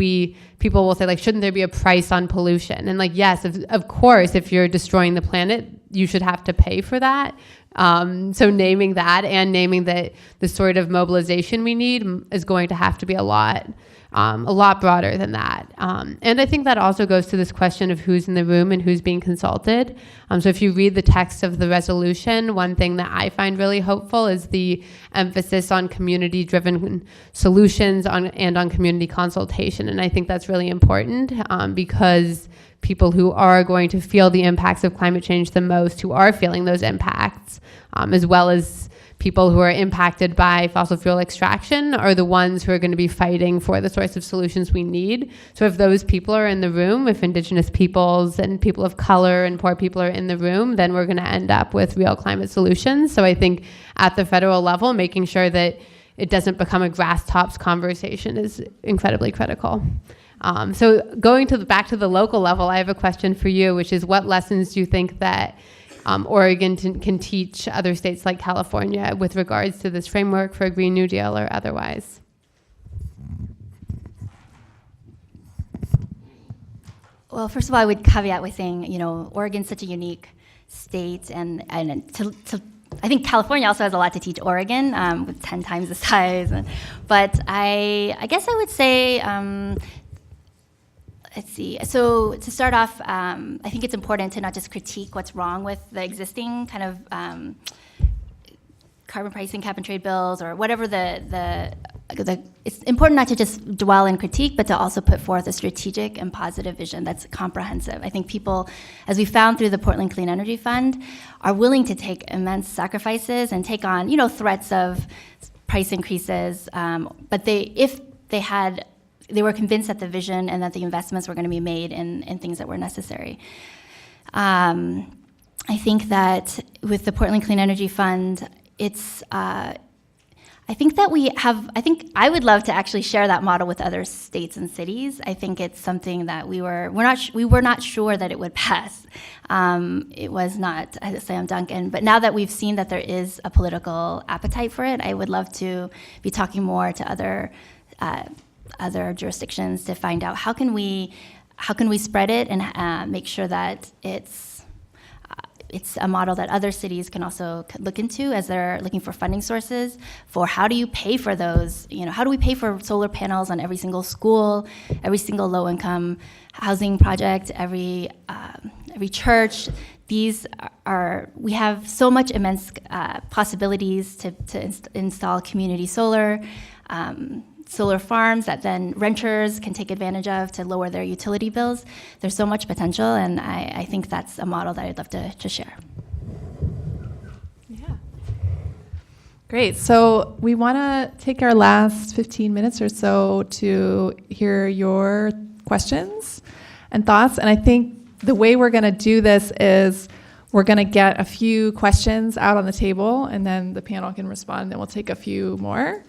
people will say, like, shouldn't there be a price on pollution? And, like, yes, of course, if you're destroying the planet, you should have to pay for that. So naming that, and naming that the sort of mobilization we need is going to have to be a lot broader than that. And I think that also goes to this question of who's in the room and who's being consulted. So if you read the text of the resolution, one thing that I find really hopeful is the emphasis on community-driven solutions and on community consultation. And I think that's really important because people who are going to feel the impacts of climate change the most, who are feeling those impacts, as well as people who are impacted by fossil fuel extraction, are the ones who are going to be fighting for the sorts of solutions we need. So if those people are in the room, if Indigenous peoples and people of color and poor people are in the room, then we're going to end up with real climate solutions. So I think at the federal level, making sure that it doesn't become a grass tops conversation is incredibly critical. So going back to the local level, I have a question for you, which is, what lessons do you think that Oregon can teach other states like California with regards to this framework for a Green New Deal or otherwise? Well, first of all, I would caveat with saying, Oregon's such a unique state, and I think California also has a lot to teach Oregon, with 10 times the size. But I guess I would say, let's see. So to start off, I think it's important to not just critique what's wrong with the existing kind of carbon pricing, cap and trade bills, or whatever it's important not to just dwell and critique, but to also put forth a strategic and positive vision that's comprehensive. I think people, as we found through the Portland Clean Energy Fund, are willing to take immense sacrifices and take on, threats of price increases, but if they were convinced that the vision and that the investments were going to be made in things that were necessary. I think that with the Portland Clean Energy Fund, I think I would love to actually share that model with other states and cities. I think it's something that we were not sure that it would pass. It was not a slam dunk, but now that we've seen that there is a political appetite for it, I would love to be talking more to other jurisdictions to find out how can we spread it and make sure that it's a model that other cities can also look into as they're looking for funding sources for how do you pay for those, how do we pay for solar panels on every single school, every single low-income housing project, every church. We have so much immense possibilities to install community solar farms that then renters can take advantage of to lower their utility bills. There's so much potential, and I think that's a model that I'd love to share. Yeah. Great. So we want to take our last 15 minutes or so to hear your questions and thoughts. And I think the way we're going to do this is we're going to get a few questions out on the table, and then the panel can respond, and then we'll take a few more.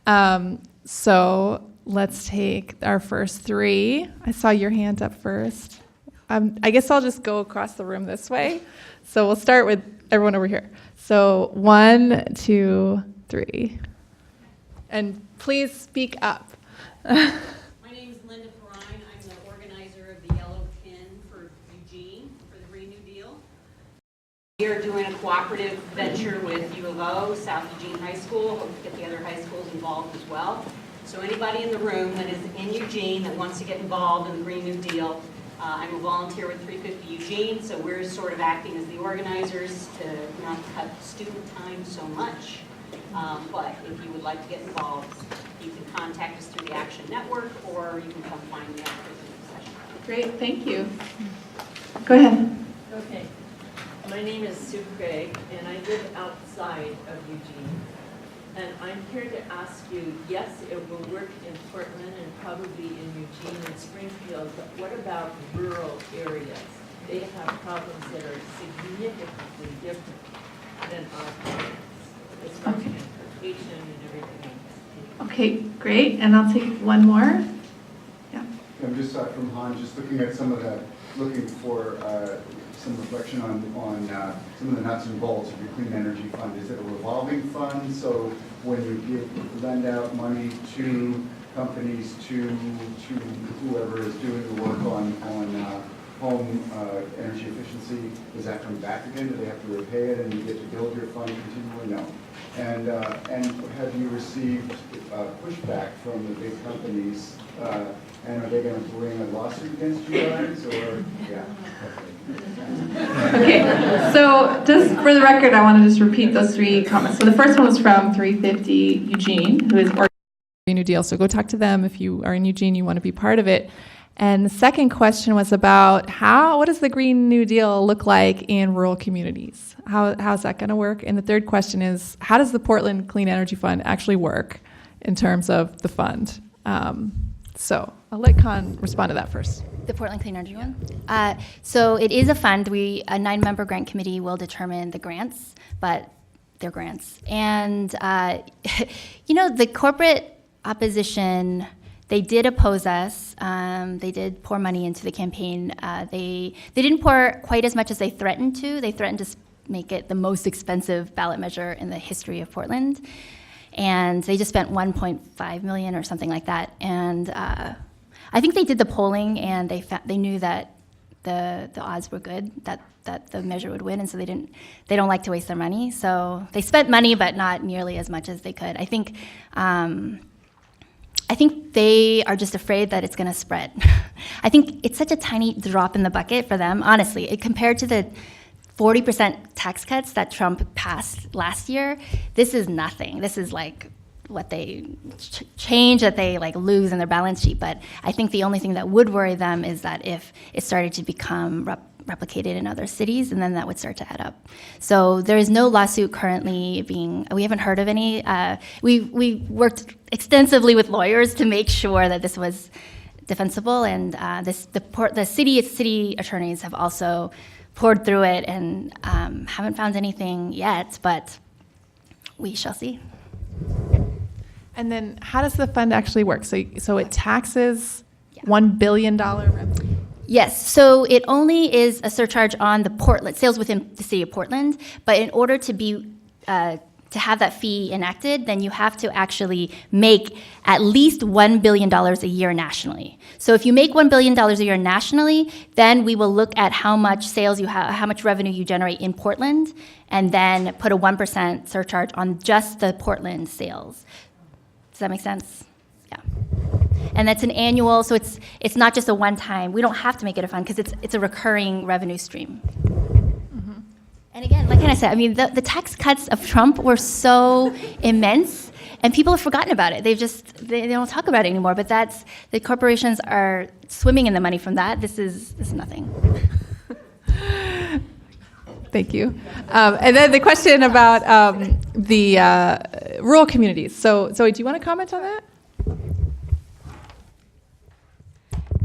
So let's take our first three. I saw your hand up first. I guess I'll just go across the room this way. So we'll start with everyone over here. So 1, 2, 3. And please speak up. My name is Linda Perrine. I'm the organizer of the Yellow Pin for Eugene for the Green New Deal. We are doing a cooperative venture with U of O, South Eugene High School. Hope to get the other high schools involved as well. So anybody in the room that is in Eugene that wants to get involved in the Green New Deal, I'm a volunteer with 350 Eugene, so we're sort of acting as the organizers to not cut student time so much. But if you would like to get involved, you can contact us through the Action Network, or you can come find me after the session. Great, thank you. Go ahead. Okay. My name is Sue Craig, and I live outside of Eugene. And I'm here to ask you, yes, it will work in Portland and probably in Eugene and Springfield, but what about rural areas? They have problems that are significantly different than our problems, as far as transportation and everything else. Okay, great. And I'll take one more. Yeah. I'm just from Han, just looking at some of that, looking for some reflection on some of the nuts and bolts of your clean energy fund. Is it a revolving fund? So when you lend out money to companies, to whoever is doing the work on home energy efficiency, does that come back again? Do they have to repay it and you get to build your fund continually? No. And have you received pushback from the big companies? And are they going to bring a lawsuit against you guys? Or yeah. Okay, so just for the record, I want to just repeat those three comments. So the first one was from 350 Eugene, who is organizing the Green New Deal. So go talk to them if you are in Eugene, you want to be part of it. And the second question was about what does the Green New Deal look like in rural communities? How's that going to work? And the third question is, how does the Portland Clean Energy Fund actually work in terms of the fund? So I'll let Khanh respond to that first. The Portland Clean Energy one? So it is a fund. A 9-member grant committee will determine the grants, but they're grants. And, the corporate opposition, they did oppose us. They did pour money into the campaign. They didn't pour quite as much as they threatened to. They threatened to make it the most expensive ballot measure in the history of Portland. And they just spent $1.5 million or something like that. And I think they did the polling, and they knew that the odds were good that the measure would win, and so they don't like to waste their money. So they spent money, but not nearly as much as they could. I think they are just afraid that it's going to spread. I think it's such a tiny drop in the bucket for them, honestly. Compared to the 40% tax cuts that Trump passed last year, this is nothing. This is like what they change that they lose in their balance sheet. But I think the only thing that would worry them is that if it started to become replicated in other cities, and then that would start to add up. So there is no lawsuit currently we haven't heard of any. We worked extensively with lawyers to make sure that this was defensible, and the city attorneys have also poured through it and haven't found anything yet, but we shall see. And then how does the fund actually work? So it taxes $1 billion revenue? Yes, so it only is a surcharge on the sales within the city of Portland, but in order to have that fee enacted, then you have to actually make at least $1 billion a year nationally. So if you make $1 billion a year nationally, then we will look at how much sales you have, how much revenue you generate in Portland, and then put a 1% surcharge on just the Portland sales. Does that make sense? Yeah. And that's an annual, so it's not just a one-time. We don't have to make it a fund because it's a recurring revenue stream. And again, like I said, I mean, the tax cuts of Trump were so immense, and people have forgotten about it. They don't talk about it anymore. But the corporations are swimming in the money from that. This is nothing. Thank you. And then the question about the rural communities. So Zoe, do you want to comment on that?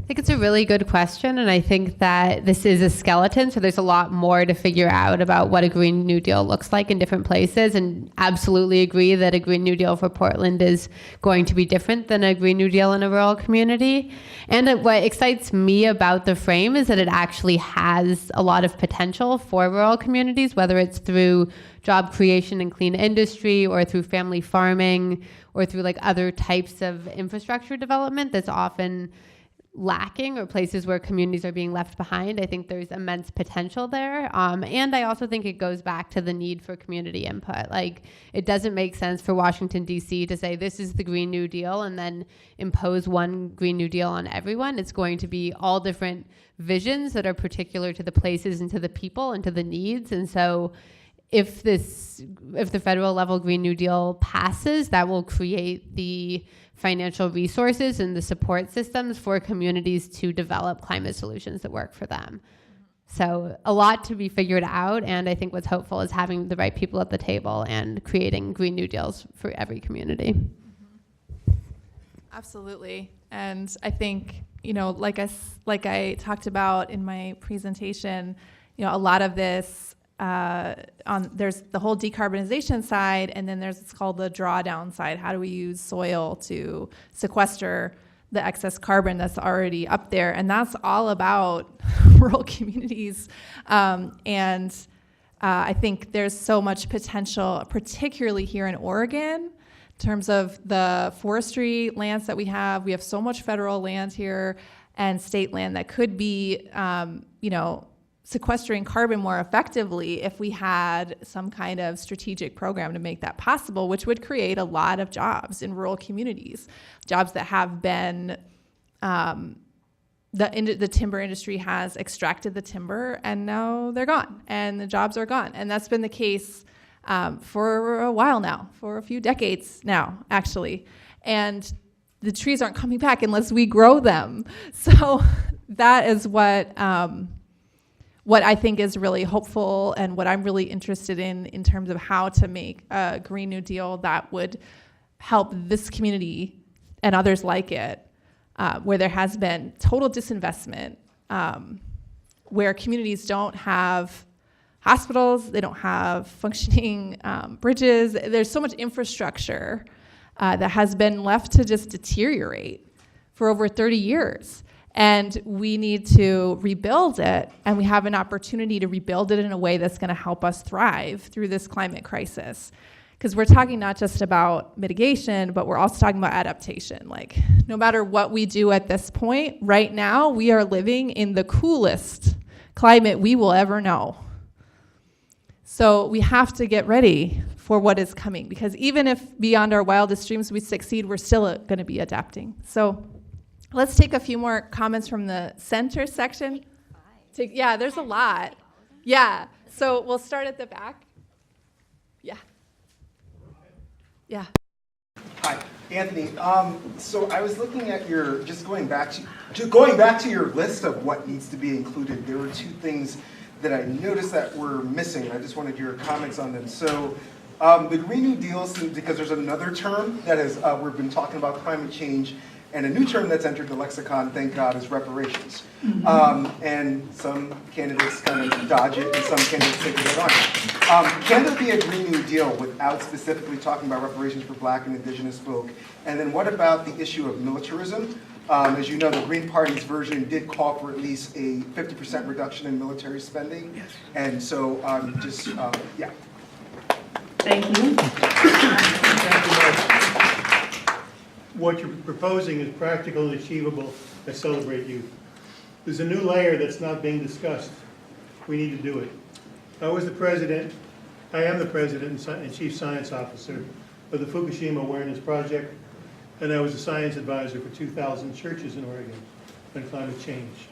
think it's a really good question, and I think that this is a skeleton, so there's a lot more to figure out about what a Green New Deal looks like in different places, and absolutely agree that a Green New Deal for Portland is going to be different than a Green New Deal in a rural community. And what excites me about the frame is that it actually has a lot of potential for rural communities, whether it's through job creation and clean industry, or through family farming, or through like other types of infrastructure development that's often lacking, or places where communities are being left behind. I think there's immense potential there. And I also think it goes back to the need for community input. Like, it doesn't make sense for Washington, D.C. to say this is the Green New Deal and then impose one Green New Deal on everyone. It's going to be all different visions that are particular to the places and to the people and to the needs. And so if the federal level Green New Deal passes, that will create the financial resources and the support systems for communities to develop climate solutions that work for them. So a lot to be figured out, and I think what's hopeful is having the right people at the table and creating Green New Deals for every community. Absolutely. And I think, like I talked about in my presentation, a lot of this, there's the whole decarbonization side, and then there's what's called the drawdown side. How do we use soil to sequester the excess carbon that's already up there? And that's all about rural communities. And I think there's so much potential, particularly here in Oregon, in terms of the forestry lands that we have. We have so much federal land here and state land that could be, sequestering carbon more effectively if we had some kind of strategic program to make that possible, which would create a lot of jobs in rural communities, jobs that have been, the timber industry has extracted the timber and now they're gone and the jobs are gone. And that's been the case for a while now, for a few decades now, actually. And the trees aren't coming back unless we grow them. So that is what I think is really hopeful, and what I'm really interested in terms of how to make a Green New Deal that would help this community and others like it, where there has been total disinvestment, where communities don't have hospitals, they don't have functioning bridges. There's so much infrastructure that has been left to just deteriorate for over 30 years. And we need to rebuild it, and we have an opportunity to rebuild it in a way that's going to help us thrive through this climate crisis. Because we're talking not just about mitigation, but we're also talking about adaptation. Like, no matter what we do at this point, right now, we are living in the coolest climate we will ever know. So we have to get ready for what is coming, because even if beyond our wildest dreams we succeed, we're still going to be adapting. So let's take a few more comments from the center section. Yeah, there's a lot. Yeah, so we'll start at the back. Yeah. Yeah. Hi, Anthony. So I was looking at your, just going back to your list of what needs to be included. There were two things that I noticed that were missing, and I just wanted your comments on them. So the Green New Deal, because there's another term that is, we've been talking about climate change, and a new term that's entered the lexicon, thank God, is reparations. And some candidates kind of dodge it, and some candidates take it on. Can there be a Green New Deal without specifically talking about reparations for Black and Indigenous folk? And then what about the issue of militarism? As you know, the Green Party's version did call for at least a 50% reduction in military spending. Yes. And so yeah. Thank you. Thank you much. What you're proposing is practical and achievable. I celebrate you. There's a new layer that's not being discussed. We need to do it. I am the president and chief science officer of the Fukushima Awareness Project, and I was a science advisor for 2,000 churches in Oregon on climate change.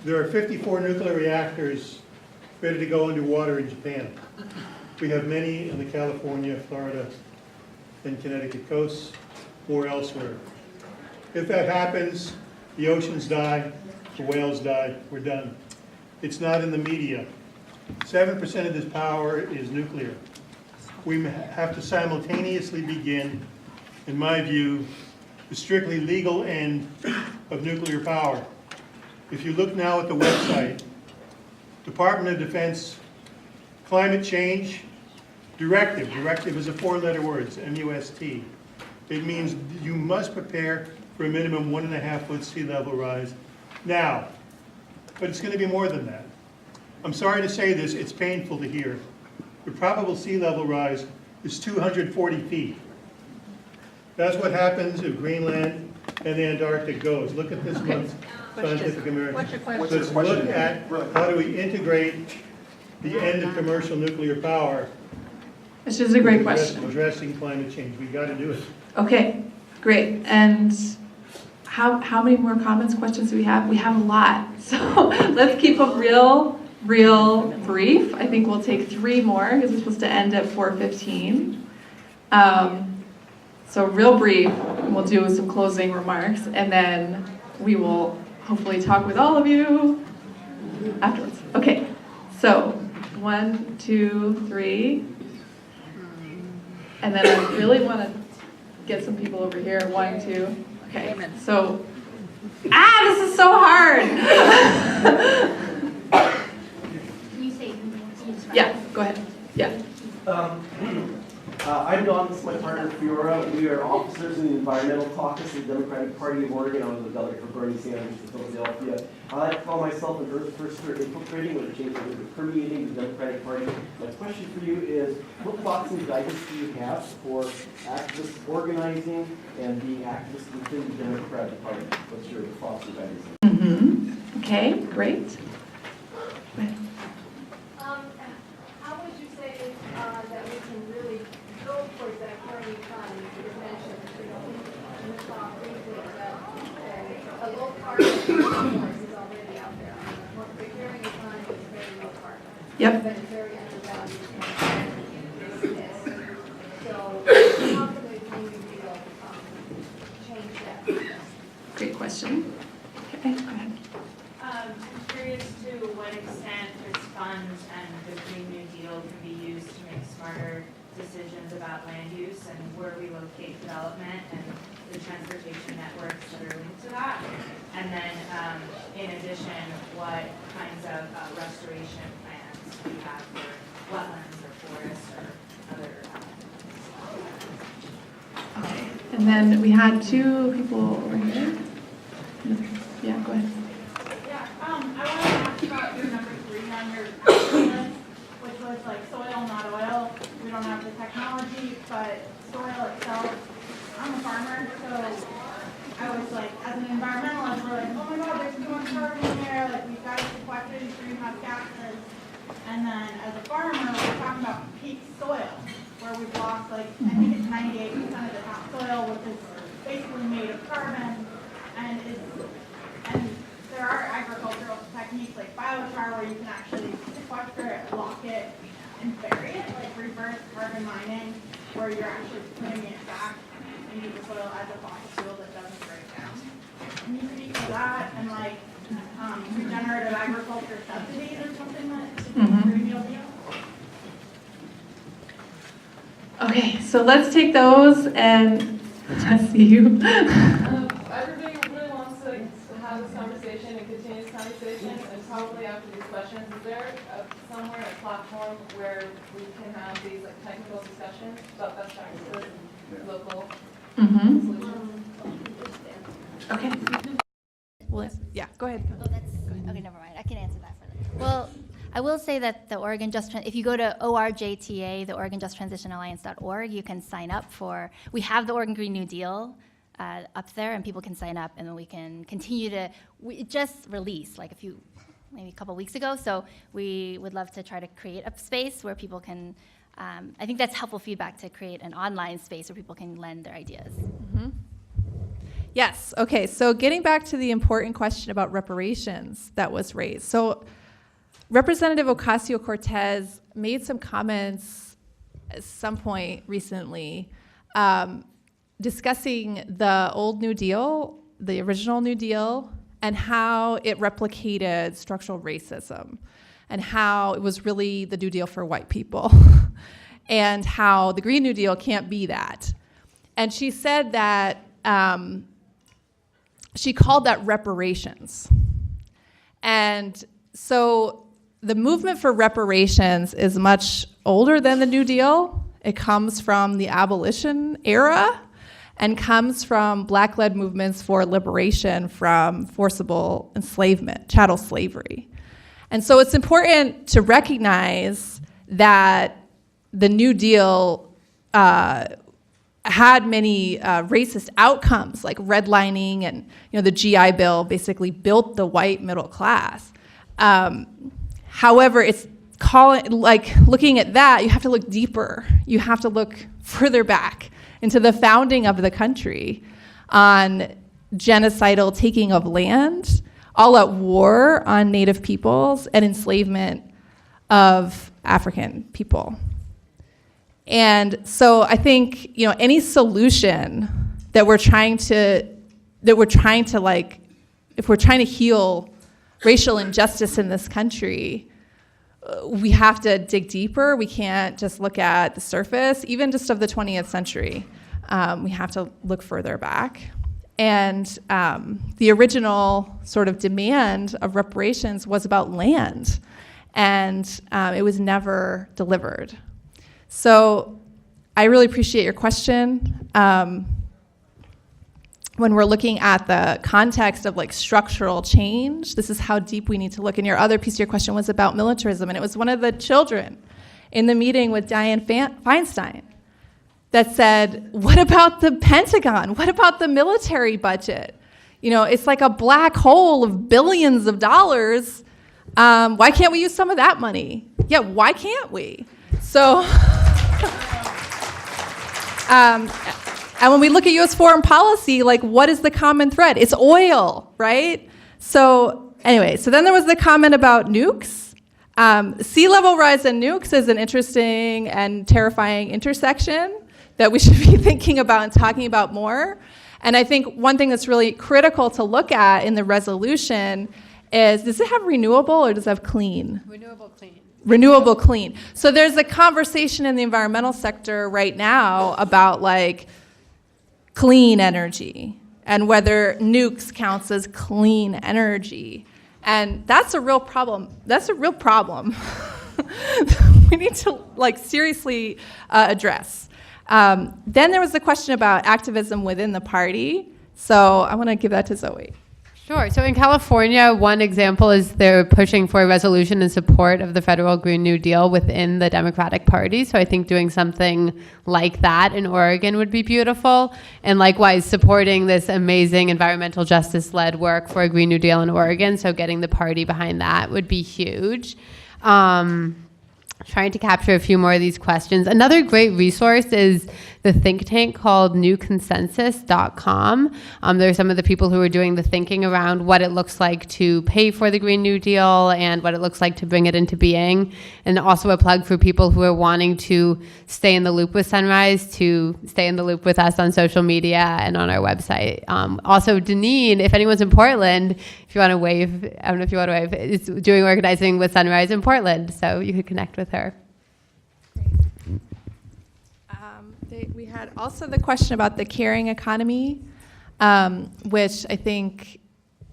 There are 54 nuclear reactors ready to go underwater in Japan. We have many on the California, Florida, and Connecticut coasts, or elsewhere. If that happens, the oceans die, the whales die, we're done. It's not in the media. 7% of this power is nuclear. We have to simultaneously begin, in my view, the strictly legal end of nuclear power. If you look now at the website, Department of Defense Climate Change Directive. Directive is a 4-letter word, it's MUST. It means you must prepare for a minimum 1.5-foot sea level rise now. But it's going to be more than that. I'm sorry to say this, it's painful to hear. The probable sea level rise is 240 feet. That's what happens if Greenland and the Antarctic goes. Look at this month's Scientific American. What's your question? Let's look at how do we integrate the end of commercial nuclear power. Which is a great question. Addressing climate change. We got to do it. Okay, great. And how many more comments, questions do we have? We have a lot. So let's keep them real brief. I think we'll take 3 more because we're supposed to end at 4:15. So real brief, and we'll do some closing remarks, and then we will hopefully talk with all of you afterwards. Okay, so 1, 2, 3. And then I really want to get some people over here. 1, 2. Okay, so, this is so hard. Can you say? Yeah, go ahead. Yeah. I'm Don, this is my partner Fiora. We are officers in the Environmental Caucus of the Democratic Party of Oregon. I was a delegate for Bernie Sanders in Philadelphia. I like to call myself an earth firster infiltrating, which means permeating the Democratic Party. My question for you is, what thoughts and guidance do you have for activists organizing and being activists within the Democratic Party? What's your thoughts and guidance? Mm-hmm. Okay, great. How would you say that we can really go towards that growing economy you mentioned, in the top briefly, that a low carbon workforce is already out there. The growing economy is very low carbon. Yep. But it's very undervalued and dismissed. So how can the community deal change that? Great question. Okay, go ahead. I'm curious to what extent this fund and the Green New Deal can be used to make smarter decisions about land use and where we locate development and the transportation networks that are linked to that. And then, in addition, what kinds of restoration plans we have for wetlands or forests or other. Okay, and then we had 2 people over here. Yeah, go ahead. Yeah, I wanted to ask about your number 3 on your action list, which was like soil, not oil. We don't have the technology, but soil itself. I'm a farmer, so I was like, as an environmentalist, we're like, oh my God, there's too much carbon in there. Like, we've got to sequester these greenhouse gases. And then as a farmer, we're talking about peak soil, where we've lost like, I think it's 98% of the topsoil, which is basically made of carbon, and there are agricultural techniques like biochar where you can actually sequester it, lock it, and bury it, like reverse carbon mining, where you're actually putting it back into the soil as a fossil fuel that doesn't break down. Can you speak to that and like regenerative agriculture subsidies or something that Green Deal deal? Okay, so let's take those and Jesse, you. Everybody really wants to have this conversation and continue this conversation, and probably after these questions, is there somewhere a platform where we can have these like technical discussions about best practices and local solutions? Okay. Well, yeah, go ahead. Oh, okay, never mind. I can answer that for them. Well, I will say that the Oregon if you go to ORJTA, the OregonJustTransitionAlliance.org, you can sign up for, we have the Oregon Green New Deal up there, and people can sign up, and then we can continue to, we just released like maybe a couple weeks ago, so we would love to try to create a space where people can, I think that's helpful feedback to create an online space where people can lend their ideas. Yes, okay, so getting back to the important question about reparations that was raised. So Representative Ocasio-Cortez made some comments at some point recently discussing the old New Deal, the original New Deal, and how it replicated structural racism, and how it was really the New Deal for white people, and how the Green New Deal can't be that. And she said that she called that reparations. And so the movement for reparations is much older than the New Deal. It comes from the abolition era and comes from Black-led movements for liberation from forcible enslavement, chattel slavery. And so it's important to recognize that the New Deal had many racist outcomes, like redlining, and the GI Bill basically built the white middle class. However, it's looking at that, you have to look deeper. You have to look further back into the founding of the country on genocidal taking of land, all out war on Native peoples, and enslavement of African people. And so I think any solution that we're trying to if we're trying to heal racial injustice in this country, we have to dig deeper. We can't just look at the surface, even just of the 20th century. We have to look further back. And the original sort of demand of reparations was about land, and it was never delivered. So I really appreciate your question. When we're looking at the context of structural change, this is how deep we need to look. And your other piece of your question was about militarism, and it was one of the children in the meeting with Dianne Feinstein that said, what about the Pentagon? What about the military budget? It's like a black hole of billions of dollars. Why can't we use some of that money? Yeah, why can't we? So, and when we look at U.S. foreign policy, what is the common thread? It's oil, right? So anyway, so then there was the comment about nukes. Sea level rise and nukes is an interesting and terrifying intersection that we should be thinking about and talking about more. And I think one thing that's really critical to look at in the resolution is, does it have renewable or does it have clean? Renewable clean. Renewable clean. So there's a conversation in the environmental sector right now about clean energy and whether nukes counts as clean energy. And that's a real problem. That's a real problem we need to seriously address. Then there was the question about activism within the party. So I want to give that to Zoe. Sure. So in California, one example is they're pushing for a resolution in support of the federal Green New Deal within the Democratic Party. So I think doing something like that in Oregon would be beautiful. And likewise, supporting this amazing environmental justice-led work for a Green New Deal in Oregon. So getting the party behind that would be huge. Trying to capture a few more of these questions. Another great resource is the think tank called newconsensus.com. There are some of the people who are doing the thinking around what it looks like to pay for the Green New Deal and what it looks like to bring it into being. And also a plug for people who are wanting to stay in the loop with Sunrise to stay in the loop with us on social media and on our website. Also, Deneen, if anyone's in Portland, if you want to wave, I don't know if you want to wave, is doing organizing with Sunrise in Portland, so you could connect with her. We had also the question about the caring economy, which I think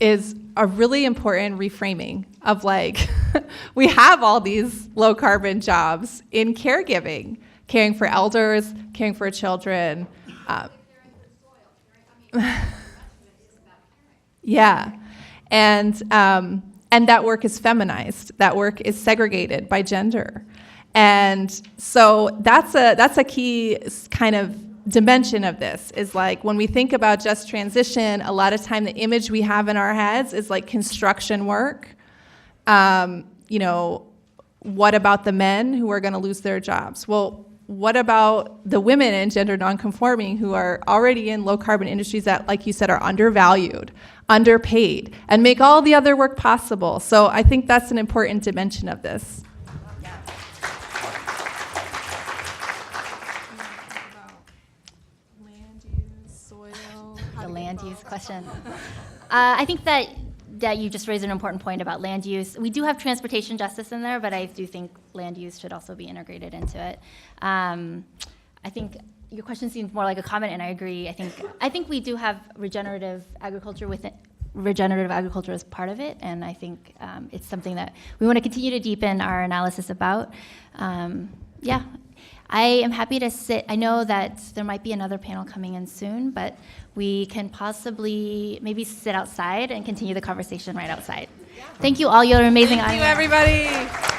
is a really important reframing of we have all these low carbon jobs in caregiving, caring for elders, caring for children. Yeah, and that work is feminized. That work is segregated by gender. And so that's a key kind of dimension of this, is when we think about just transition, a lot of time the image we have in our heads is construction work. What about the men who are going to lose their jobs? Well, what about the women in gender nonconforming who are already in low carbon industries that, like you said, are undervalued, underpaid, and make all the other work possible? So I think that's an important dimension of this. Land use question. I think that you just raised an important point about land use. We do have transportation justice in there, but I do think land use should also be integrated into it. I think your question seems more like a comment, and I agree. I think we do have regenerative agriculture within. Regenerative agriculture is part of it, and I think it's something that we want to continue to deepen our analysis about. Yeah, I am happy to sit. I know that there might be another panel coming in soon, but we can possibly maybe sit outside and continue the conversation right outside. Thank you all. You're amazing. Thank you, everybody.